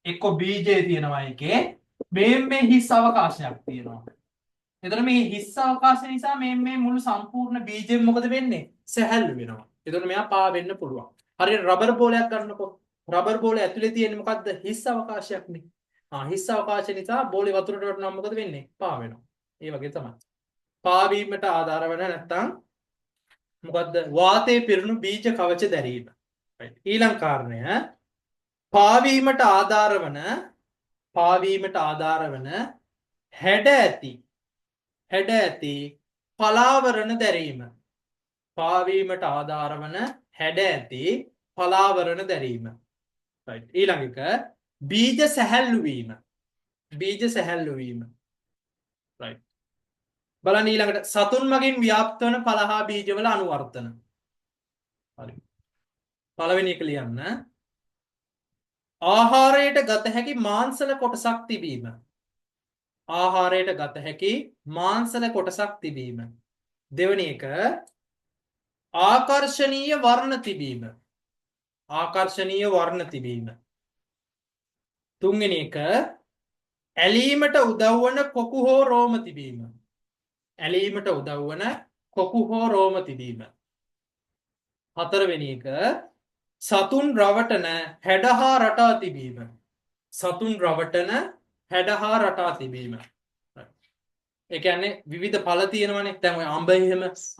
එක්ක බීජය තියෙනවා එකේ මේ හිස් අවකාශයක් තියෙනවා. එතකොට මේ හිස් අවකාශය නිසා මේ මුළු සම්පූර්ණ බීජෙම මොකද වෙන්නේ? සැහැල්ලු වෙනවා. එතකොට මෙයා පා වෙන්න පුළුවන්. හරියට රබර් බෝලයක් ගන්නකො. රබර් බෝලේ ඇතුලේ තියෙන්නේ මොකද්ද? හිස් අවකාශයක්නේ. හිස් අවකාශය නිසා බෝලේ වතුරට වැටුනම මොකද වෙන්නේ? පා වෙනවා. ඒ වගේ තමයි. පාවීමට ආධාර වෙන නැත්තම් මොකද්ද? වාතයේ පිරුණු බීජ කවච දැරීම. ඊළඟ කාරණය පාවීමට ආධාර වන හැඩ ඇති පලාවරණ දැරීම. පාවීමට ආධාර වන හැඩ ඇති පලාවරණ දැරීම. right ඊළඟ එක බීජ සැහැල්ලු වීම. right බලන්න ඊළඟට සතුන් මගින් ව්‍යාප්ත වන ඵල හා බීජවල අනුවර්තන. හරි. පළවෙනි එක ලියන්න. ආහාරයට ගත හැකි මාංශල කොටසක් තිබීම. ආහාරයට ගත හැකි මාංශල කොටසක් තිබීම. දෙවෙනි එක ආකර්ශනීය වර්ණ තිබීම. තුන්වෙනි එක ඇලීමට උදව් වන කොකු හෝ රෝම තිබීම. හතරවෙනි එක සතුන් රවටන හැඩ හා රටා තිබීම. ඒ කියන්නේ විවිධ ඵල තියෙනවනේ. දැන් ඔය අඹ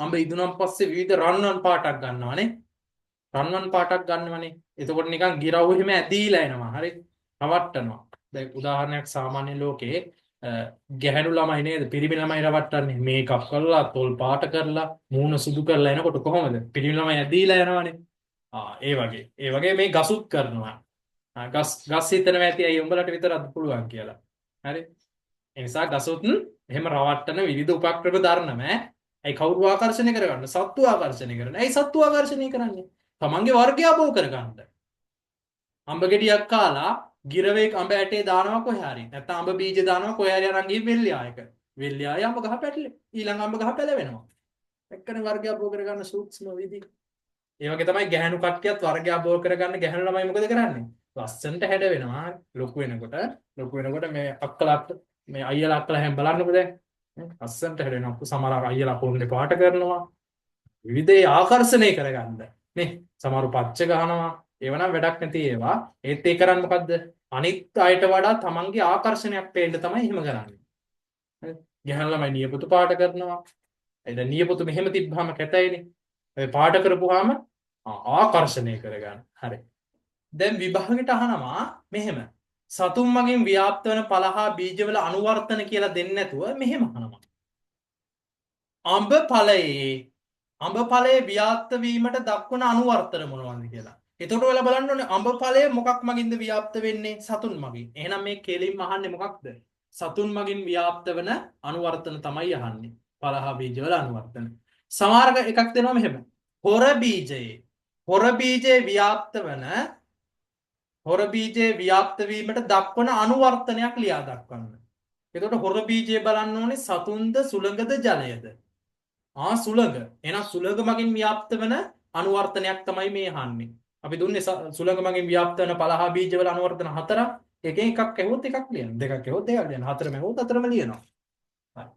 අඹ ඉදුණන් පස්සේ විවිධ රන්වන් පාටක් ගන්නවනේ. එතකොට නිකන් ගිරව් එහෙම ඇදීලා එනවා. හරි. රවට්ටනවා. දැන් උදාහරණයක් සාමාන්‍ය ලෝකේ ගැහැණු ළමයි නේද? පිරිමි ළමයි රවට්ටන්නේ මේකප් කරලා, තොල් පාට කරලා, මූණ සුදු කරලා එනකොට කොහොමද? පිරිමි ළමයි ඇදීලා යනවනේ. ඒ වගේ මේ ගසුත් කරනවා. ගස් හිතනවා ඇති අය උඹලට විතරක් පුළුවන් කියලා. හරි. ඒ නිසා ගසුත් එහෙම රවට්ටන විවිධ උපක්‍රම දරනම ඇයි කවුරු ආකර්ෂණය කරගන්න? සත්තු ආකර්ෂණය කරන්න. ඇයි සත්තු ආකර්ෂණය කරන්නේ? තමන්ගේ වර්ගය අබෝ කරගන්න. අඹ ගෙඩියක් කාලා ගිරවෙක් අඹ ඇටේ දානවා කොහේ හරි. නැත්නම් අඹ බීජ දානවා කොහේ හරි අරන් ගිහින් වෙල්ලියායක. වෙල්ලියාය අඹ ගහ පැටලෙ. ඊළඟ අඹ ගහ පැලවෙනවා. එක්කනේ වර්ගය අබෝ කරගන්න සූක්ෂම විදි. ඒ වගේ තමයි ගැහැණු කට්ටියත් වර්ගය අබෝ කරගන්න ගැහැණු ළමයි මොකද කරන්නේ? ලස්සනට හැඩ වෙනවා. ලොකු වෙනකොට මේ අක්කලත් මේ අයියලා අක්කලා හැම බලන්නකො දැන්. ලස්සනට හැඩ වෙනවා. සමහර අයියලා පොල්ලේ පාට කරනවා. විවිධ ආකර්ෂණය කරගන්න. නේ? සමහර පච්ච ගහනවා. ඒව නම් වැඩක් නැති ඒවා. ඒත් ඒ කරන්නේ මොකද්ද? අනිත් අයට වඩා තමන්ගේ ආකර්ෂණයක් පේන්න තමයි එහෙම කරන්නේ. හරි. ගහන ළමයි නියපොතු පාට කරනවා. එද නියපොතු මෙහෙම තිබ්බහම කැතයිනේ. ඔය පාට කරපුවාම ආකර්ෂණය කරගන්න. හරි. දැන් විභාගෙට අහනවා මෙහෙම. සතුන් මගින් ව්‍යාප්ත වන පළ හා බීජවල අනුවර්තන කියලා දෙන්නේ නැතුව මෙහෙම අහනවා. අඹ ඵලයේ ව්‍යාප්ත වීමට දක්වන අනුවර්තන මොනවද කියලා. එතකොට ඔයාලා බලන්න ඕනේ අඹ ඵලය මොකක් මගින්ද ව්‍යාප්ත වෙන්නේ? සතුන් මගින්. එහෙනම් මේ කෙලින්ම අහන්නේ මොකක්ද? සතුන් මගින් ව්‍යාප්ත වෙන අනුවර්තන තමයි අහන්නේ. ඵල හා බීජවල අනුවර්තන. සමහර එකක් දෙනවා මෙහෙම. හොර බීජයේ ව්‍යාප්ත වීමට දක්වන අනුවර්තනයක් ලියා දක්වන්න. එතකොට හොර බීජය බලන්න ඕනේ සතුන්ද සුළඟද ජලයද? සුළඟ. එහෙනම් සුළඟ මගින් ව්‍යාප්ත වෙන අනුවර්තනයක් තමයි මේ අහන්නේ. අපි දුන්නේ සුළඟ මගින් ව්‍යාප්ත වෙන පළ හා බීජවල අනුවර්තන 4ක්. එකෙන් එකක් ඇහුවොත් එකක් ලියන්න. දෙකක් ඇහුවොත් දෙකක් ලියන්න. හතරම ඇහුවොත් හතරම ලියනවා. හරි.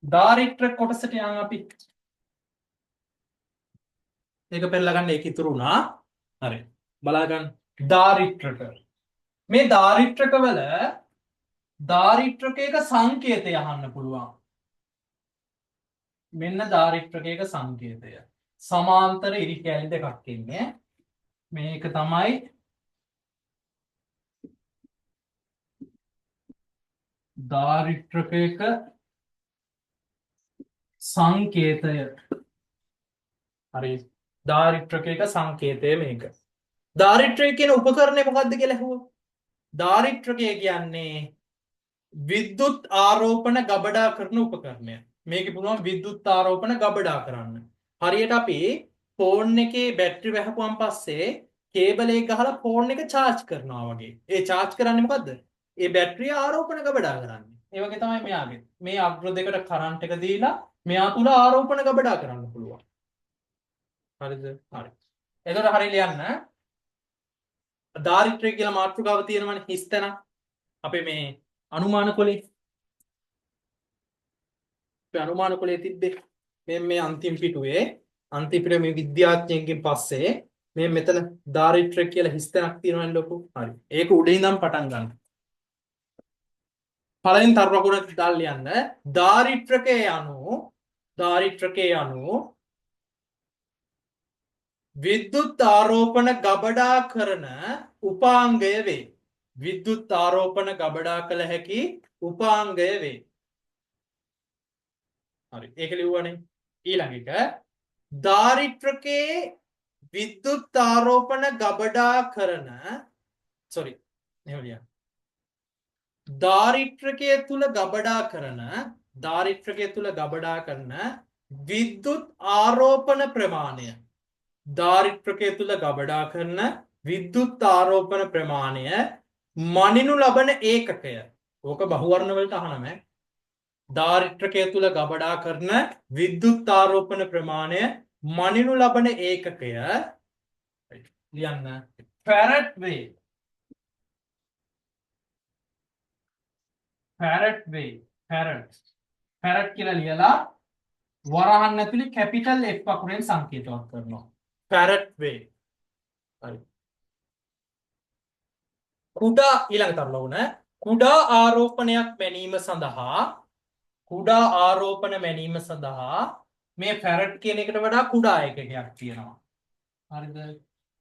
දාරිත්‍ර කොටසට යන් අපි. ඒක පෙරලා ගන්න ඒක ඉතුරු වුණා. හරි. බලා ගන්න. දාරිත්‍රක. මේ දාරිත්‍රකවල දාරිත්‍රකයක සංකේතය අහන්න පුළුවන්. මෙන්න දාරිත්‍රකයක සංකේතය. සමාන්තර ඉරි කැලි දෙකක් ඉන්නේ. මේක තමයි දාරිත්‍රකයක සංකේතය. හරි. දාරිත්‍රකයක සංකේතය මේක. දාරිත්‍රය කියන උපකරණය මොකක්ද කියලා ඇහුවා. දාරිත්‍රකය කියන්නේ විද්‍යුත් ආරෝපණ ගබඩා කරන උපකරණය. මේක පුළුවන් විද්‍යුත් ආරෝපණ ගබඩා කරන්න. හරියට අපි ෆෝන් එකේ බැටරි වැහපුවන් පස්සේ කේබල් එක ගහලා ෆෝන් එක charge කරනවා වගේ. ඒ charge කරන්නේ මොකද්ද? ඒ බැටරිය ආරෝපණ ගබඩා කරන්නේ. ඒ වගේ තමයි මෙයාගේ. මේ අග්‍ර දෙකට කරන්ට් එක දීලා මෙයා තුල ආරෝපණ ගබඩා කරන්න පුළුවන්. හරිද? හරි. එතකොට හරිය ලියන්න. දාරිත්‍රය කියලා මාතෘකාව තියෙනවනේ හිස්තැන. අපේ මේ අනුමාන කොලේ අනුමාන කොලේ තිබ්බේ මේ අන්තිම පිටුවේ අන්තිම පිටුවේ මේ විද්‍යාඥයෙක්ගෙන් පස්සේ මේ මෙතන දාරිත්‍රය කියලා හිස්තැනක් තියෙනවනේ ලොකු. හරි. ඒක උඩින් ඉඳන් පටන් ගන්න. පළවෙනි තර්කකුණ දාලා ලියන්න. දාරිත්‍රකයේ අණු විද්‍යුත් ආරෝපණ ගබඩා කරන උපාංගය වේ. විද්‍යුත් ආරෝපණ ගබඩා කළ හැකි උපාංගය වේ. හරි. ඒක ලිව්වනේ. ඊළඟ එක දාරිත්‍රකයේ විද්‍යුත් ආරෝපණ ගබඩා කරන එහෙම ලියන්න. දාරිත්‍රකය තුල ගබඩා කරන විද්‍යුත් ආරෝපණ ප්‍රමාණය. දාරිත්‍රකය තුල ගබඩා කරන විද්‍යුත් ආරෝපණ ප්‍රමාණය මනිනු ලබන ඒකකය. ඕක බහුවර්ණ වලට අහනම. දාරිත්‍රකය තුල ගබඩා කරන විද්‍යුත් ආරෝපණ ප්‍රමාණය මනිනු ලබන ඒකකය ලියන්න. ෆැරට් වේ. ෆැරට් කියලා ලියලා වරහන් ඇතුලේ කැපිටල් F අකුරෙන් සංකේතවත් කරනවා. ෆැරට් වේ. හරි. කුඩා ඊළඟ තරලවුන කුඩා ආරෝපණයක් මැනීම සඳහා මේ ෆැරට් කියන එකට වඩා කුඩා එකකයක් තියෙනවා. හරිද?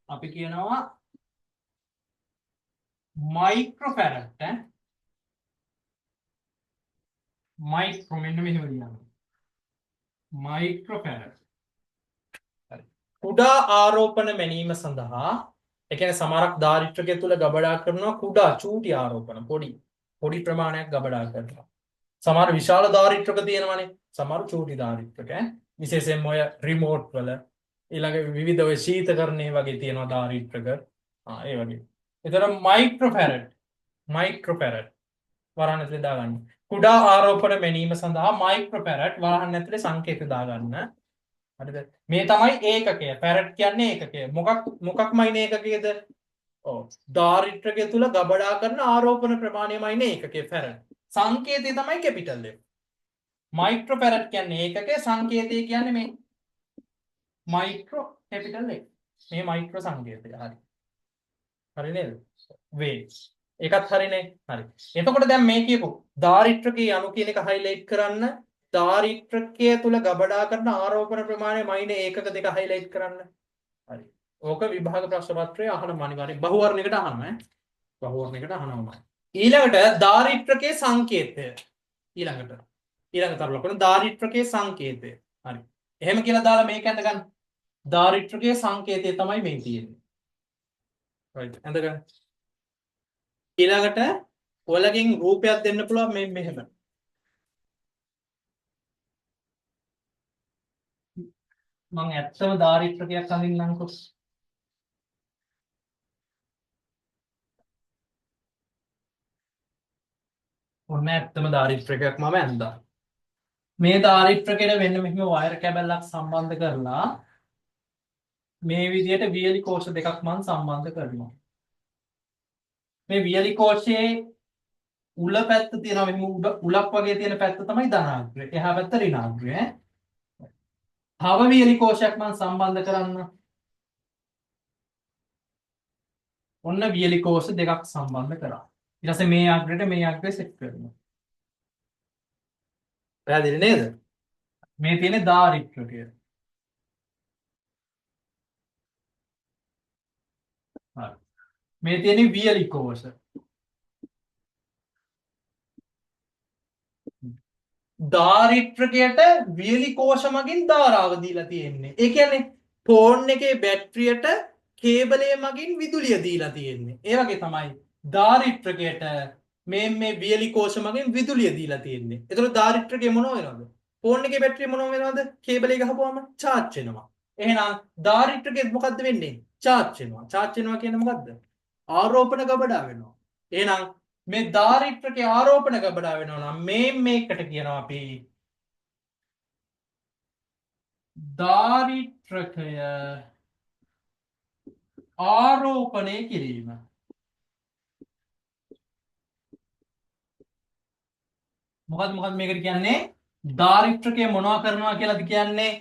අපි කියනවා මයික්‍රෝෆැරට් මයික්‍රෝ මෙන්න මෙහෙම ලියනවා. මයික්‍රෝෆැරට්. හරි. කුඩා ආරෝපණ මැනීම සඳහා ඒ කියන්නේ සමහරක් දාරිත්‍රකය තුල ගබඩා කරනවා කුඩා චූටි ආරෝපණ පොඩි ප්‍රමාණයක් ගබඩා කරනවා. සමහර විශාල දාරිත්‍රක තියෙනවනේ. සමහර චූටි දාරිත්‍රක විශේෂයෙන්ම ඔය රිමෝට් වල ඊළඟ විවිධ ඔය ශීතකරණේ වගේ තියෙනවා දාරිත්‍රක. ඒ වගේ. ඒතර මයික්‍රෝෆැරට් වරහන් ඇතුලේ දාගන්න. කුඩා ආරෝපණ මැනීම සඳහා මයික්‍රෝෆැරට් වරහන් ඇතුලේ සංකේත දාගන්න. හරිද? මේ තමයි ඒකකය. ෆැරට් කියන්නේ ඒකකය. මොකක්මයි ඒකකයද? ඔව්. දාරිත්‍රකය තුල ගබඩා කරන ආරෝපණ ප්‍රමාණයමයි ඒකකය ෆැරට්. සංකේතය තමයි කැපිටල් F. මයික්‍රෝෆැරට් කියන්නේ ඒකකය, සංකේතය කියන්නේ මේ මයික්‍රෝ කැපිටල් F. මේ මයික්‍රෝ සංකේතය. හරි. හරි නේද? වේ. ඒකත් හරිනේ. හරි. එතකොට දැන් මේ කියපු ධාරිත්‍රකයේ අණු කියන එක highlight කරන්න. ධාරිත්‍රකය තුල ගබඩා කරන ආරෝපණ ප්‍රමාණය -1 2 highlight කරන්න. හරි. ඕක විභාග ප්‍රශ්න පත්‍රයේ අහන අනිවාර්යෙන් බහුවර්ණයකට අහනවා ඈ. බහුවර්ණයකට අහනවා. ඊළඟට ධාරිත්‍රකයේ සංකේතය. ඊළඟ තරලකන ධාරිත්‍රකයේ සංකේතය. හරි. එහෙම කියලා දාලා මේක ඇඳ ගන්න. ධාරිත්‍රකයේ සංකේතය තමයි මේ තියෙන්නේ. right ඇඳ ගන්න. ඊළඟට ඔයලගෙන් රූපයක් දෙන්න පුළුවන් මේ මෙහෙම. මම ඇත්තම ධාරිත්‍රකයක් අඳින්නම්කෝ. ඔන්න ඇත්තම ධාරිත්‍රකයක් මම ඇඳා. මේ ධාරිත්‍රකයට වෙන්න මෙහෙම වයර් කැබල්ලක් සම්බන්ධ කරලා මේ විදිහට වියලි කෝෂ දෙකක් මම සම්බන්ධ කරනවා. මේ වියලි කෝෂයේ උල පැත්ත තියෙනවා මෙහෙම උලක් වගේ තියෙන පැත්ත තමයි ධනාග්‍රය. එහා පැත්ත ඍණාග්‍රය ඈ. තව වියලි කෝෂයක් මම සම්බන්ධ කරන්න. ඔන්න වියලි කෝෂ දෙකක් සම්බන්ධ කරා. ඊට පස්සේ මේ අග්‍රයට මේ අග්‍රය සෙට් කරනවා. පැහැදිලි නේද? මේ තියෙන ධාරිත්‍රකය. හරි. මේ තියෙන වියලි කෝෂ. ධාරිත්‍රකයට වියලි කෝෂ මගින් ධාරාව දීලා තියෙන්නේ. ඒ කියන්නේ ෆෝන් එකේ බැටරියට කේබලය මගින් විදුලිය දීලා තියෙන්නේ. ඒ වගේ තමයි ධාරිත්‍රකයට මේ වියලි කෝෂ මගින් විදුලිය දීලා තියෙන්නේ. එතකොට ධාරිත්‍රකය මොනව වෙනවද? ෆෝන් එකේ බැටරිය මොනව වෙනවද? කේබලේ ගහපුවම charge වෙනවා. එහෙනම් ධාරිත්‍රකෙත් මොකද්ද වෙන්නේ? charge වෙනවා. charge වෙනවා කියන්නේ මොකද්ද? ආරෝපණ ගබඩා වෙනවා. එහෙනම් මේ ධාරිත්‍රකයේ ආරෝපණ ගබඩා වෙනවා නම් මේකට කියනවා අපි ධාරිත්‍රකය ආරෝපණය කිරීම. මොකද මේකට කියන්නේ ධාරිත්‍රකය මොනවා කරනවා කියලාද කියන්නේ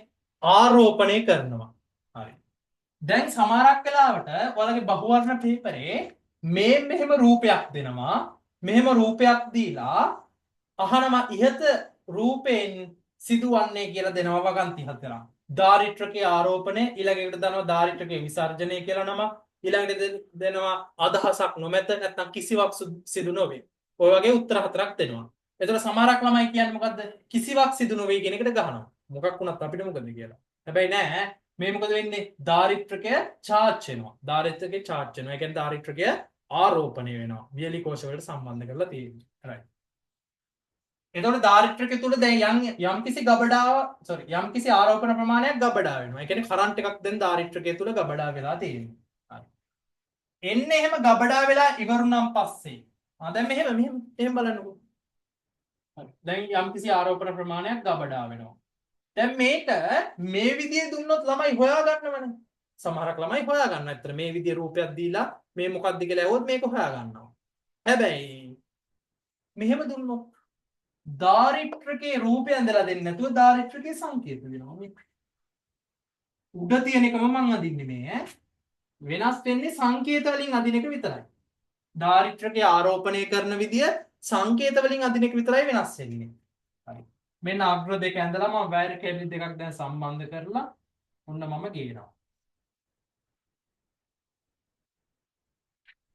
ආරෝපණය කරනවා. හරි. දැන් සමහරක් වෙලාවට ඔයාලගේ බහුවර්ණ පේපරේ මෙහෙම රූපයක් දෙනවා. මෙහෙම රූපයක් දීලා අහනවා ඉහත රූපයෙන් සිදුවන්නේ කියලා දෙනවා වගන්ති හතරක්. ධාරිත්‍රකයේ ආරෝපණය ඊළඟට දානවා ධාරිත්‍රකයේ විසර්ජනය කියලා නම ඊළඟට දෙනවා අදහසක් නොමැත නැත්නම් කිසිවක් සිදු නොවේ. ඔය වගේ උත්තර හතරක් දෙනවා. එතකොට සමහරක් ළමයි කියන්නේ මොකද්ද? කිසිවක් සිදු නොවේ කියන එකට ගහනවා. මොකක් වුණත් අපිට මොකද කියලා. හැබැයි නෑ මේ මොකද වෙන්නේ? ධාරිත්‍රකය charge වෙනවා. ධාරිත්‍රකය charge වෙනවා. ඒ කියන්නේ ධාරිත්‍රකය ආරෝපණය වෙනවා. වියලි කෝෂ වලට සම්බන්ධ කරලා තියෙන්නේ. right. එතකොට ධාරිත්‍රකය තුල දැන් යම්කිසි යම්කිසි ආරෝපණ ප්‍රමාණයක් ගබඩා වෙනවා. ඒ කියන්නේ කරන්ට් එකක් දැන් ධාරිත්‍රකය තුල ගබඩා වෙලා තියෙනවා. හරි. එන්නේ එහෙම ගබඩා වෙලා ඉවරුනම් පස්සේ දැන් මෙහෙම බලන්නකෝ. හරි. දැන් යම්කිසි ආරෝපණ ප්‍රමාණයක් ගබඩා වෙනවා. දැන් මේක මේ විදිහේ දුන්නොත් ළමයි හොයාගන්නවනේ. සමහරක් ළමයි හොයාගන්න. ඇත්තට මේ විදිහේ රූපයක් දීලා මේ මොකක්ද කියලා ඇහුවොත් මේක හොයාගන්නවා. හැබැයි මෙහෙම දුන්නොත් ධාරිත්‍රකයේ රූපය ඇඳලා දෙන්නේ නැතුව ධාරිත්‍රකයේ සංකේත වෙනවා. මේ උඩ තියෙන එකම මම අඳින්නේ මේ වෙනස් වෙන්නේ සංකේත වලින් අඳින එක විතරයි. ධාරිත්‍රකයේ ආරෝපණය කරන විදිය සංකේත වලින් අඳින එක විතරයි වෙනස් වෙන්නේ. හරි. මෙන්න අග්‍ර දෙක ඇඳලා මම වයර් කේබල් දෙකක් දැන් සම්බන්ධ කරලා ඔන්න මම ගේනවා.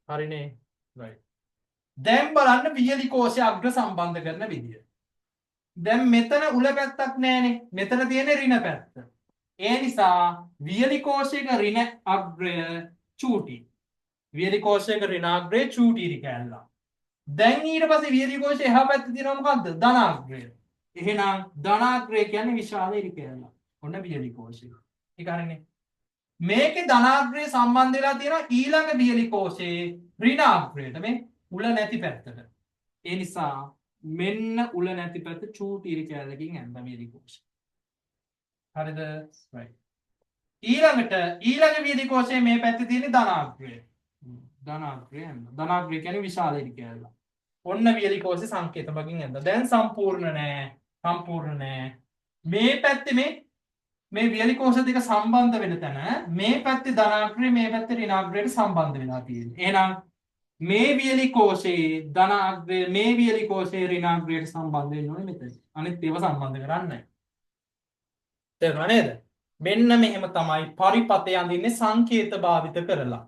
හරිනේ. right. දැන් බලන්න වියලි කෝෂය අග්‍ර සම්බන්ධ කරන විදිය. දැන් මෙතන උල පැත්තක් නැහැනේ. මෙතන තියෙන්නේ ඍණ පැත්ත. ඒ නිසා වියලි කෝෂයක ඍණ අග්‍රය චූටි. වියලි කෝෂයක ඍණාග්‍රය චූටි ඉරිකැල්ල. දැන් ඊට පස්සේ වියලි කෝෂය එහා පැත්තේ තියෙනවා මොකද්ද? ධනාග්‍රය. එහෙනම් ධනාග්‍රය කියන්නේ විශාල ඉරිකැල්ල. ඔන්න වියලි කෝෂය. ඒක හරිනේ. මේකේ ධනාග්‍රය සම්බන්ධ වෙලා තියෙනවා ඊළඟ වියලි කෝෂයේ ඍණාග්‍රයට මේ උල නැති පැත්තට. ඒ නිසා මෙන්න උල නැති පැත්ත චූටි ඉරි කැලකින් ඇඳ වියලි කෝෂය. හරිද? right. ඊළඟ වියලි කෝෂයේ මේ පැත්තේ තියෙන ධනාග්‍රය. ධනාග්‍රය ඇඳ. ධනාග්‍රය කියන්නේ විශාල ඉරි කැලල. ඔන්න වියලි කෝෂේ සංකේත මගින් ඇඳ. දැන් සම්පූර්ණ නෑ. මේ පැත්තේ මේ වියලි කෝෂ දෙක සම්බන්ධ වෙන තැන මේ පැත්තේ ධනාග්‍රය මේ පැත්තේ ඍණාග්‍රයට සම්බන්ධ වෙලා තියෙන්නේ. එහෙනම් මේ වියලි කෝෂයේ ධන අග්‍රය මේ වියලි කෝෂයේ ඍණ අග්‍රයට සම්බන්ධ වෙන්න ඕනේ මෙතන. අනිත් ඒවා සම්බන්ධ කරන්නේ නැහැ. තේරුණා නේද? මෙන්න මෙහෙම තමයි පරිපතය අඳින්නේ සංකේත භාවිත කරලා.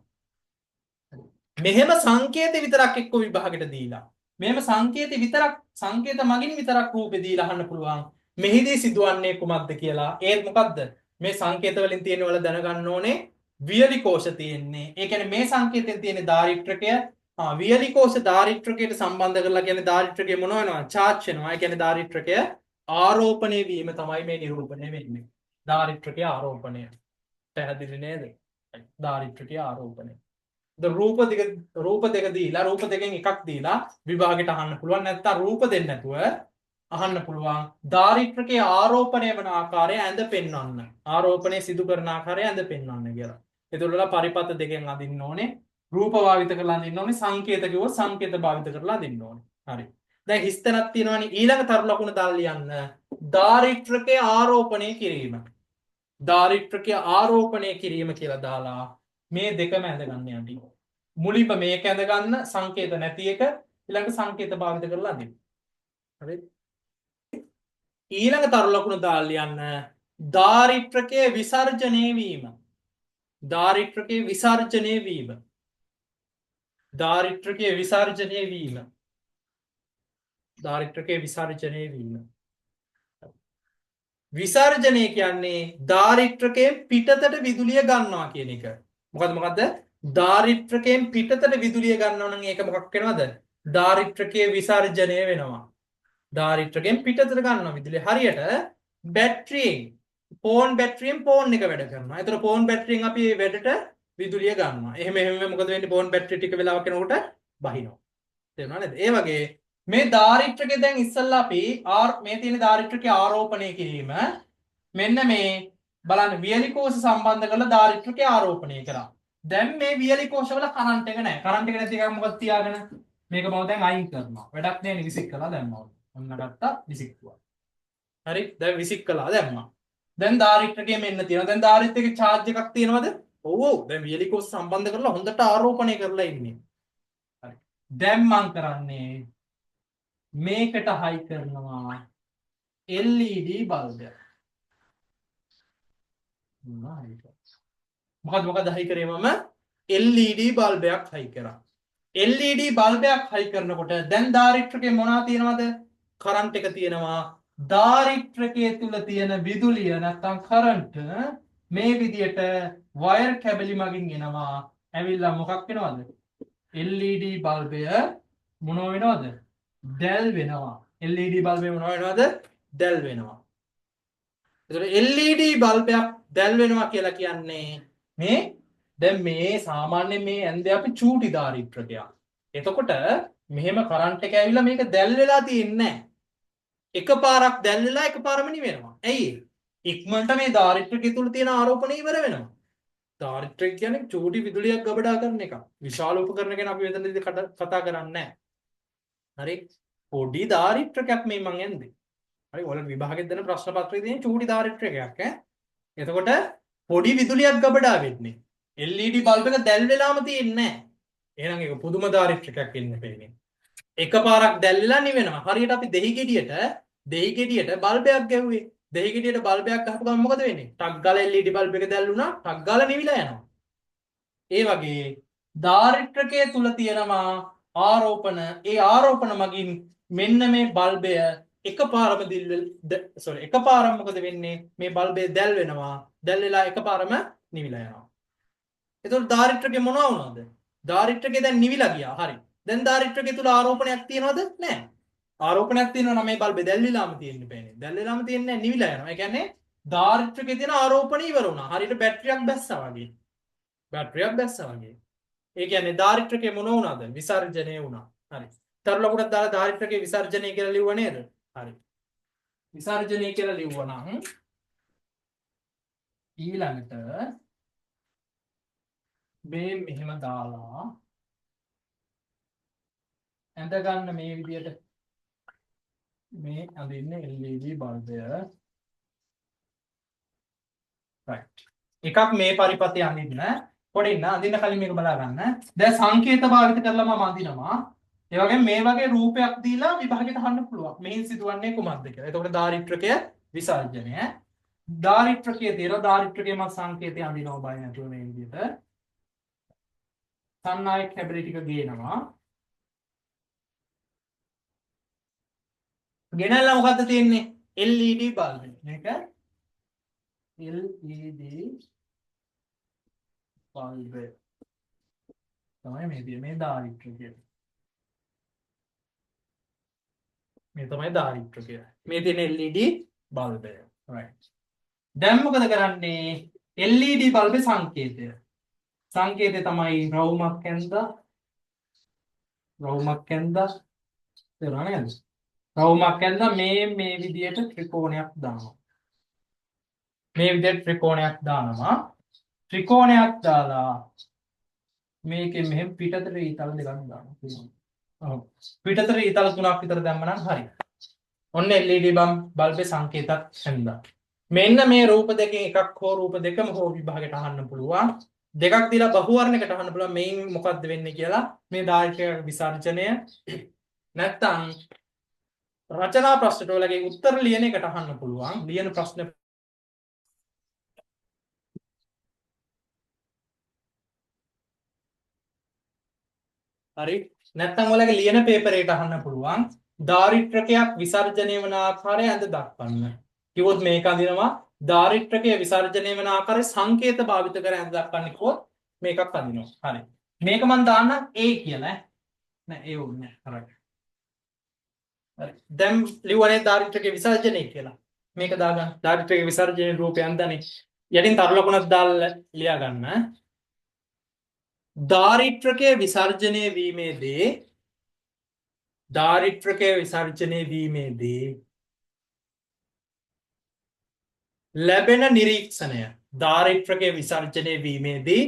මෙහෙම සංකේත විතරක් එක්ක විභාගෙට දීලා. මෙහෙම සංකේත විතරක් සංකේත මගින් විතරක් රූපේ දීලා අහන්න පුළුවන්. මෙහිදී සිදුවන්නේ කුමක්ද කියලා. ඒත් මොකද්ද? මේ සංකේත වලින් තියෙන වල දැනගන්න ඕනේ වියලි කෝෂ තියෙන්නේ. ඒ කියන්නේ මේ සංකේතයෙන් තියෙන දාරිත්‍රකය වියලි කෝෂ දාරිත්‍රකයට සම්බන්ධ කරලා කියන්නේ දාරිත්‍රකය මොන වෙනවා? චාර්ජ් වෙනවා. ඒ කියන්නේ දාරිත්‍රකය ආරෝපණය වීම තමයි මේ නිරූපණය වෙන්නේ. දාරිත්‍රකය ආරෝපණය. පැහැදිලි නේද? දාරිත්‍රකය ආරෝපණය. රූප දෙක දීලා රූප දෙකෙන් එකක් දීලා විභාගෙට අහන්න පුළුවන්. නැත්නම් රූප දෙන්න නැතුව අහන්න පුළුවන් දාරිත්‍රකයේ ආරෝපණය වන ආකාරය ඇඳ පෙන්වන්න. ආරෝපණය සිදු කරන ආකාරය ඇඳ පෙන්වන්න කියලා. ඒතකොට පරිපත දෙකෙන් අඳින්න ඕනේ. රූප භාවිත කරලා අඳින්න ඕනේ. සංකේත කිව්වොත් සංකේත භාවිත කරලා අඳින්න ඕනේ. හරි. දැන් හිස්තැනක් තියෙනවනේ ඊළඟ තරු ලකුණ දාලා ලියන්න. දාරිත්‍රකයේ ආරෝපණය කිරීම. දාරිත්‍රකයේ ආරෝපණය කිරීම කියලා දාලා මේ දෙකම ඇඳ ගන්න යටි. මුලින්ම මේක ඇඳ ගන්න සංකේත නැති එක ඊළඟ සංකේත භාවිත කරලා අඳින්න. හරි. ඊළඟ තරු ලකුණ දාලා ලියන්න දාරිත්‍රකයේ විසර්ජනය වීම. දාරිත්‍රකයේ විසර්ජනය වීම. දාරිත්‍රකයේ විසර්ජනය වීම. දාරිත්‍රකයේ විසර්ජනය වීම. විසර්ජනය කියන්නේ දාරිත්‍රකයෙන් පිටතට විදුලිය ගන්නවා කියන එක. මොකද්ද? දාරිත්‍රකයෙන් පිටතට විදුලිය ගන්නවා නම් ඒක මොකක් වෙනවද? දාරිත්‍රකයේ විසර්ජනය වෙනවා. දාරිත්‍රකයෙන් පිටතට ගන්නවා විදුලිය. හරියට බැටරියෙන් ෆෝන් බැටරියෙන් ෆෝන් එක වැඩ කරනවා. ඒතර ෆෝන් බැටරියෙන් අපි මේ වැඩට විදුලිය ගන්නවා. එහෙම මොකද වෙන්නේ? ෆෝන් බැටරිය ටික වෙලාවක් යනකොට බහිනවා. තේරුණා නේද? ඒ වගේ මේ දාරිත්‍රකය දැන් ඉස්සල්ලා අපි මේ තියෙන දාරිත්‍රකය ආරෝපණය කිරීම මෙන්න මේ බලන්න වියලි කෝෂ සම්බන්ධ කරලා දාරිත්‍රකය ආරෝපණය කරා. දැන් මේ වියලි කෝෂවල කරන්ට් එක නැහැ. කරන්ට් එක නැති එකක් මොකද තියාගෙන මේක මම දැන් අයින් කරනවා. වැඩක් නැහැ විසික් කළා දැම්මා. ඔන්න ගත්තා විසික්කුවා. හරි දැන් විසික් කළා දැම්මා. දැන් දාරිත්‍රකය මෙන්න තියෙනවා. දැන් දාරිත්‍රකේ charge එකක් තියෙනවද? ඔව් ඔව්. දැන් වියලි කෝෂ සම්බන්ධ කරලා හොඳට ආරෝපණය කරලා ඉන්නේ. හරි. දැන් මම කරන්නේ මේකට හයි කරනවා LED බල්බයක්. මොකද හයි කරේ මම LED බල්බයක් හයි කරා. LED බල්බයක් හයි කරනකොට දැන් දාරිත්‍රකයේ මොනවා තියෙනවද? කරන්ට් එක තියෙනවා. දාරිත්‍රකයේ තුල තියෙන විදුලිය නැත්තම් කරන්ට් මේ විදියට වයර් කැබලි මගින් එනවා. ඇවිල්ලා මොකක් වෙනවද? LED බල්බය මොනව වෙනවද? දැල් වෙනවා. LED බල්බය මොනව වෙනවද? දැල් වෙනවා. එතකොට LED බල්බයක් දැල් වෙනවා කියලා කියන්නේ මේ දැන් මේ සාමාන්‍ය මේ ඇඳේ අපි චූටි දාරිත්‍රකයක්. එතකොට මෙහෙම කරන්ට් එක ඇවිල්ලා මේක දැල් වෙලා තියෙන්නේ නැහැ. එකපාරක් දැල් වෙලා එකපාරම නිවෙනවා. ඇයි? ඉක්මනට මේ දාරිත්‍රකය තුල තියෙන ආරෝපණය ඉවර වෙනවා. දාරිත්‍රක කියන්නේ චූටි විදුලියක් ගබඩා කරන එක. විශාල උපකරණ ගැන අපි මෙතනදී කතා කරන්නේ නැහැ. හරි? පොඩි දාරිත්‍රකයක් මේ මං ඇඳේ. හරි ඔයාලට විභාගෙත් දෙන ප්‍රශ්න පත්‍රයේ තියෙන චූටි දාරිත්‍රකයක් ඈ. එතකොට පොඩි විදුලියක් ගබඩා වෙන්නේ. LED බල්බ් එක දැල් වෙලාම තියෙන්නේ නැහැ. එහෙනම් ඒක පුදුම දාරිත්‍රකයක් ඉන්න වෙන්නේ. එකපාරක් දැල් වෙලා නිවෙනවා. හරියට අපි දෙහි ගෙඩියට බල්බයක් ගැහුවේ. දෙහි ගෙඩියට බල්බයක් ගහපු ගමන් මොකද වෙන්නේ? ටක් ගාලා LED බල්බ් එක දැල් වුණා. ටක් ගාලා නිවිලා යනවා. ඒ වගේ දාරිත්‍රකයේ තුල තියෙනවා ආරෝපණ. ඒ ආරෝපණ මගින් මෙන්න මේ බල්බය එකපාරම එකපාරම මොකද වෙන්නේ? මේ බල්බය දැල් වෙනවා. දැල් වෙලා එකපාරම නිවිලා යනවා. එතකොට දාරිත්‍රකය මොනවා වුණාද? දාරිත්‍රකය දැන් නිවිලා ගියා. හරි. දැන් දාරිත්‍රකය තුල ආරෝපණයක් තියනවද? නැහැ. ආරෝපණයක් තියෙනවා නම් මේ බල්බේ දැල් වෙලාම තියෙන්න බෑනේ. දැල් වෙලාම තියෙන්නේ නැහැ නිවිලා යනවා. ඒ කියන්නේ දාරිත්‍රකයේ තියෙන ආරෝපණය ඉවර වුණා. හරියට බැටරියක් බැස්සා වගේ. බැටරියක් බැස්සා වගේ. ඒ කියන්නේ දාරිත්‍රකයේ මොන වුණාද? විසර්ජනය වුණා. හරි. තරු ලකුණක් දාලා දාරිත්‍රකයේ විසර්ජනය කියලා ලිව්ව නේද? හරි. විසර්ජනය කියලා ලිව්වනම් ඊළඟට මේ මෙහෙම දාලා ඇඳ ගන්න මේ විදියට මේ අඳින්න LED බල්බය. right. එකක් මේ පරිපතේ අඳින්න පොඩි ඉන්න අඳින්න කලින් මේක බලා ගන්න. දැන් සංකේත භාවිත කරලා මම අඳිනවා. ඒ වගේම මේ වගේ රූපයක් දීලා විභාගයට අහන්න පුළුවන්. මෙහින් සිදුවන්නේ කුමක්ද කියලා. එතකොට දාරිත්‍රකය විසර්ජනය. දාරිත්‍රකයේ තියෙන දාරිත්‍රකයේ මම සංකේතය අඳිනවා බය නැතුව මේ විදිහට. සන්නායක හැබරි ටික ගේනවා. ගෙනල්ලා මොකද්ද තියෙන්නේ? LED bulb. මේක LED බල්බ්. තමයි මේ තියෙන්නේ මේ දාරිත්‍රකය. මේ තමයි දාරිත්‍රකය. මේ තියෙන LED බල්බය. right. දැන් මොකද කරන්නේ? LED බල්බේ සංකේතය. සංකේතය තමයි රවුමක් ඇඳලා තේරුණා නේද? රවුමක් ඇඳලා මේ විදියට ත්‍රිකෝණයක් දානවා. මේ විදියට ත්‍රිකෝණයක් දානවා. ත්‍රිකෝණයක් දාලා මේකෙන් මෙහෙම පිටතට ඊතල දෙකක් දානවා. ඔව්. පිටතට ඊතල තුනක් විතර දැම්මනම් හරි. ඔන්න LED බල්බේ සංකේතත් ඇඳලා. මෙන්න මේ රූප දෙකෙන් එකක් හෝ රූප දෙකම හෝ විභාගයට අහන්න පුළුවන්. දෙකක් දීලා බහු වර්ණයකට අහන්න පුළුවන්. මේන් මොකද්ද වෙන්නේ කියලා මේ දායක විසර්ජනය නැත්තම් රචනා ප්‍රශ්නට වලගේ උත්තර ලියන එකට අහන්න පුළුවන්. ලියන ප්‍රශ්න හරි නැත්තම් ඔයාලගේ ලියන පේපර් එකට අහන්න පුළුවන්. දාරිත්‍රකයක් විසර්ජනය වන ආකාරය අඳ දක්වන්න. කිව්වොත් මේක අඳිනවා දාරිත්‍රකයේ විසර්ජනය වන ආකාරයේ සංකේත භාවිත කර අඳ දක්වන්න කිව්වොත් මේකක් අඳිනවා. හරි. මේක මම දාන්න A කියලා නෑ ඒ ඕනේ නෑ. හරි. දැන් ලියුවනේ දාරිත්‍රකයේ විසර්ජනය කියලා. මේක දාගන්න. දාරිත්‍රකයේ විසර්ජනයේ රූපය අඳන්නේ. යටින් තරු ලකුණක් දාලා ලියා ගන්න. දාරිත්‍රකයේ විසර්ජනය වීමේදී ලැබෙන නිරීක්ෂණය දාරිත්‍රකයේ විසර්ජනය වීමේදී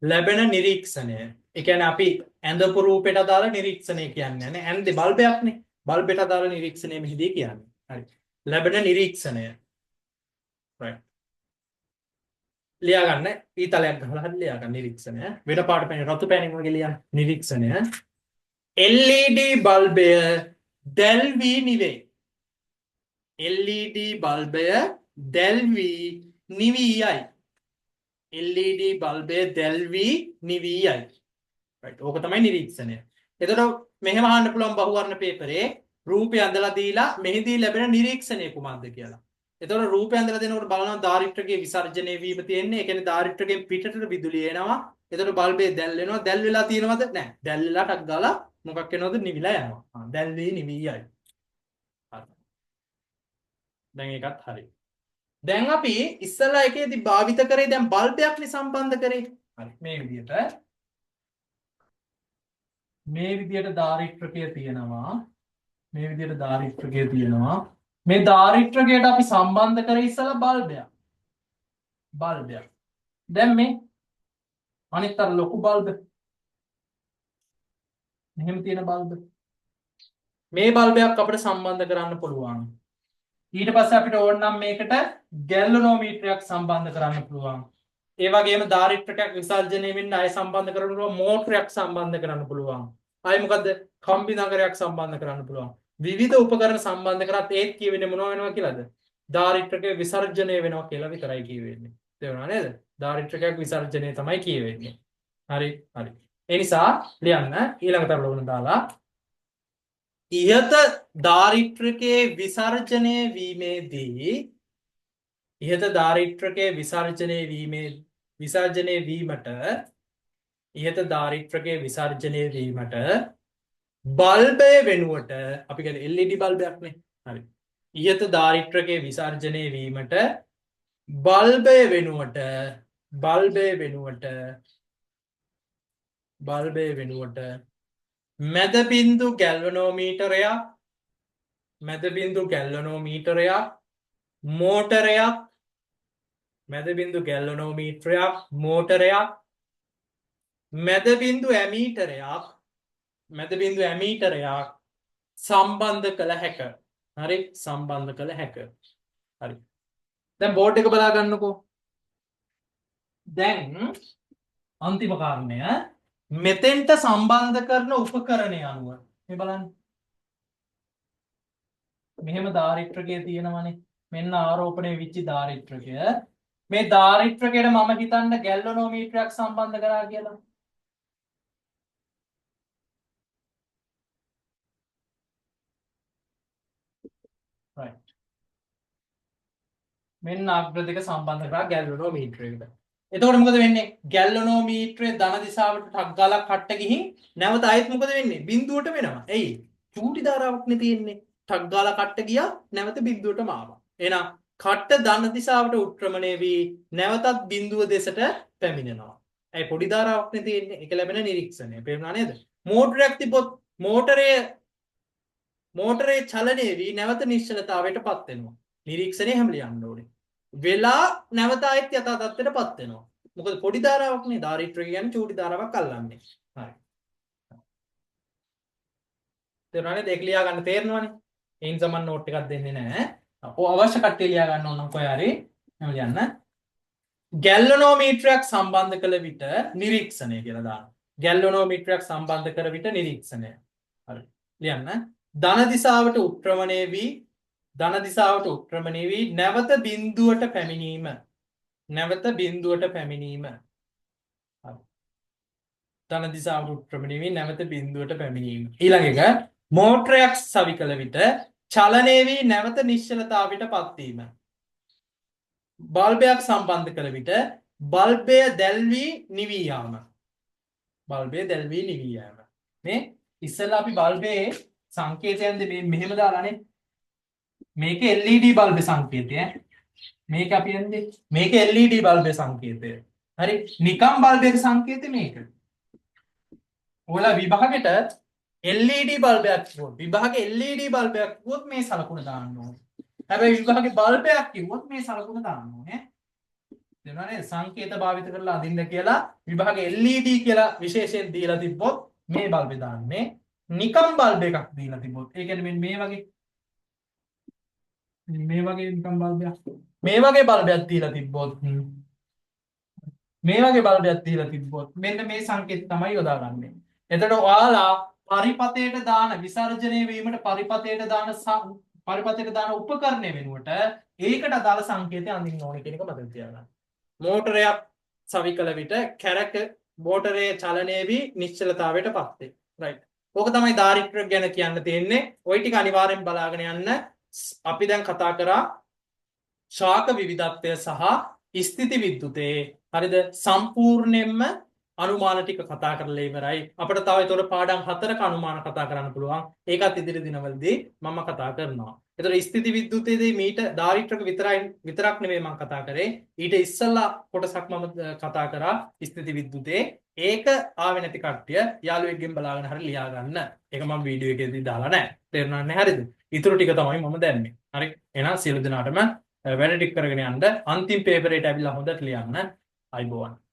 ලැබෙන නිරීක්ෂණය. ඒ කියන්නේ අපි ඇඳපු රූපයට අදාළ නිරීක්ෂණය කියන්නේ නේ. ඇඳේ බල්බයක්නේ. බල්බයට අදාළ නිරීක්ෂණය මෙහිදී කියන්නේ. හරි. ලැබෙන නිරීක්ෂණය. right. ලියා ගන්න ඊතලයක් ගහලා හරි ලියා ගන්න නිරීක්ෂණය. වෙන පාට පැණි රතු පැණි වගේ ලියන්න නිරීක්ෂණය. LED බල්බය දැල්වි නිවේ. LED බල්බය දැල්වි නිවියයි. LED බල්බය දැල්වි නිවියයි. right. ඕක තමයි නිරීක්ෂණය. එතකොට මෙහෙම අහන්න පුළුවන් බහුවර්ණ පේපරේ රූපය අඳලා දීලා මෙහිදී ලැබෙන නිරීක්ෂණය කුමක්ද කියලා. එතකොට රූපය අඳලා දෙනකොට බලනවා දාරිත්‍රකයේ විසර්ජනය වීම තියෙන්නේ. ඒ කියන්නේ දාරිත්‍රකයෙන් පිටට විදුලිය එනවා. එතකොට බල්බේ දැල් වෙනවා. දැල් වෙලා තියෙනවද? නැහැ. දැල් වෙලා ටක් ගාලා මොකක් වෙනවද? නිවිලා යනවා. දැල් වී නිවියයි. හරි. දැන් ඒකත් හරි. දැන් අපි ඉස්සලා එකේදී භාවිත කරේ දැන් බල්බයක් නේ සම්බන්ධ කරේ. හරි. මේ විදියට දාරිත්‍රකය තියෙනවා. මේ දාරිත්‍රකයට අපි සම්බන්ධ කරේ ඉස්සලා බල්බයක්. දැන් මේ අනිත් අර ලොකු බල්බ. මෙහෙම තියෙන බල්බ. මේ බල්බයක් අපිට සම්බන්ධ කරන්න පුළුවන්. ඊට පස්සේ අපිට ඕන නම් මේකට ගැල්වනෝමීටරයක් සම්බන්ධ කරන්න පුළුවන්. ඒ වගේම දාරිත්‍රකයක් විසර්ජනය වෙන්න අය සම්බන්ධ කරන්න පුළුවන්. මෝටරයක් සම්බන්ධ කරන්න පුළුවන්. අය මොකද්ද? කම්බි නගරයක් සම්බන්ධ කරන්න පුළුවන්. විවිධ උපකරණ සම්බන්ධ කරත් ඒත් කියවෙන්නේ මොනවා වෙනවා කියලාද? දාරිත්‍රකයේ විසර්ජනය වෙනවා කියලා විතරයි කියවෙන්නේ. තේරුණා නේද? දාරිත්‍රකයක් විසර්ජනය තමයි කියවෙන්නේ. හරි. ඒ නිසා ලියන්න ඊළඟ තරලවන දාලා ඉහත දාරිත්‍රකයේ විසර්ජනය වීමේදී බල්බය වෙනුවට අපි කියන්නේ LED බල්බයක් නේ. හරි. ඉහත දාරිත්‍රකයේ විසර්ජනය වීමට බල්බය වෙනුවට මැද බින්දු ගැල්වනෝමීටරයක් මෝටරයක් මැද බින්දු ඇමීටරයක් සම්බන්ධ කළ හැක. හරි. දැන් බෝඩ් එක බලා ගන්නකෝ. දැන් අන්තිම කාරණය මෙතෙන්ට සම්බන්ධ කරන උපකරණය අනුව මේ බලන්න මෙහෙම ධාරිත්‍රකය තියෙනවනේ මෙන්න ආරෝපණය වෙච්ච ධාරිත්‍රකය මේ ධාරිත්‍රකයට මම හිතන්න ගැල්වනෝමීටරයක් සම්බන්ධ කරා කියලා right මෙන්න අග්‍ර දෙක සම්බන්ධ කරා ගැල්වනෝමීටරයකට එතකොට මොකද වෙන්නේ ගැල්වනෝමීටරේ ධන දිශාවට ටක් ගාලා කට්ට ගිහින් නැවත ආයෙත් මොකද වෙන්නේ බිඳුවට වෙනවා එයි චූටි ධාරාවක් නේ තියෙන්නේ ටක් ගාලා කට්ට ගියා නැවත බිඳුවටම ආවා එහෙනම් කට්ට ධන දිශාවට උත්ක්‍රමණය වී නැවතත් බිඳුව දෙසට පැමිණෙනවා ඇයි පොඩි ධාරාවක් නේ තියෙන්නේ ඒක ලැබෙන නිරීක්ෂණය පේනවා නේද මෝටරයක් තිබොත් මෝටරේ චලනය වී නැවත නිශ්චලතාවයට පත් වෙනවා නිරීක්ෂණය හැම ලියන්න ඕනේ වෙලා නැවත ආයෙත් යථා තත්ත්වයට පත් වෙනවා මොකද පොඩි ධාරාවක් නේ ධාරිත්‍රය කියන්නේ චූටි ධාරාවක් අල්ලන්නේ හරි තේරුණානේ දෙක ලියා ගන්න තේරෙනවනේ එයින් සමන් නෝට් එකක් දෙන්නේ නැහැ ඔය අවශ්‍ය කට්ටිය ලියා ගන්න ඕන නම් කොහේ හරි එහෙම ලියන්න ගැල්වනෝමීටරයක් සම්බන්ධ කළ විට නිරීක්ෂණය කියලා දාන්න ගැල්වනෝමීටරයක් සම්බන්ධ කර විට නිරීක්ෂණය හරි ලියන්න ධන දිශාවට උත්ක්‍රමණය වී නැවත බිඳුවට පැමිණීම ධන දිශාවට උත්ක්‍රමණය වී නැවත බිඳුවට පැමිණීම ඊළඟ එක මෝටරයක් සවි කළ විට චලනය වී නැවත නිශ්චලතාවයට පත්වීම බල්බයක් සම්බන්ධ කළ විට බල්බය දැල්වී නිවී යාම මේ ඉස්සෙල්ලා අපි බල්බේ සංකේතයන්ද මෙහෙම දාලානේ මේක LED බල්බේ සංකේතය මේක අපි යන්නේ මේක LED බල්බේ සංකේතය හරි නිකම් බල්බයක සංකේතය මේක ඔයාලා විභාගෙට LED බල්බයක් කිව්වොත් විභාගේ LED බල්බයක් කිව්වොත් මේ සලකුණ දාන්න ඕනේ හැබැයි විභාගේ බල්බයක් කිව්වොත් මේ සලකුණ දාන්න ඕනේ දෙනවනේ සංකේත භාවිත කරලා අදින්න කියලා විභාගේ LED කියලා විශේෂයෙන් දීලා තිබ්බොත් මේ බල්බේ දාන්නේ නිකම් බල්බ එකක් දීලා තිබ්බොත් ඒ කියන්නේ මෙන්න මේ වගේ නිකම් බල්බයක් මේ වගේ බල්බයක් දීලා තිබ්බොත් මෙන්න මේ සංකේත තමයි යොදාගන්නේ එතකොට ඔයාලා පරිපතයට දාන විසර්ජනය වීමට පරිපතයට දාන උපකරණය වෙනුවට ඒකට අදාළ සංකේතය අඳින්න ඕනේ කියන එක මතක තියාගන්න. මෝටරයක් සවි කළ විට කැරක මෝටරයේ චලනය වී නිශ්චලතාවයට පත් වේ. රයිට්. ඕක තමයි ධාරිත්‍රයක් ගැන කියන්න තියෙන්නේ. ওই ටික අනිවාර්යෙන් බලාගෙන යන්න. අපි දැන් කතා කරා ශාක විවිධත්වය සහ ස්ථಿತಿ විද්‍යුතේ හරිද සම්පූර්ණයෙන්ම අනුමාන ටික කතා කරලා ඉවරයි. අපිට තව ඒතකොට පාඩම් 4ක අනුමාන කතා කරන්න පුළුවන්. ඒකත් ඉදිරි දිනවලදී මම කතා කරනවා. ඒතකොට ස්ථಿತಿ විද්‍යුතේදී මීට ධාරිත්‍රක විතරක් නෙමෙයි මම කතා කරේ. ඊට ඉස්සෙල්ලා කොටසක් මම කතා කරා ස්ථಿತಿ විද්‍යුතේ. ඒක ආවේ නැති කට්ටිය යාළුවෙක්ගෙන් බලාගෙන හරි ලියා ගන්න. ඒක මම වීඩියෝ එකේදී දාලා නැහැ. තේරුණානේ හරිද? ඊටු ටික තමයි මම දැම්මේ. හරි. එහෙනම් සියලු දෙනාටම වැඩ ටික කරගෙන යන්න අන්තිම පේපරේට ඇවිල්ලා හොඳට ලියන්න. අයිබෝවන්.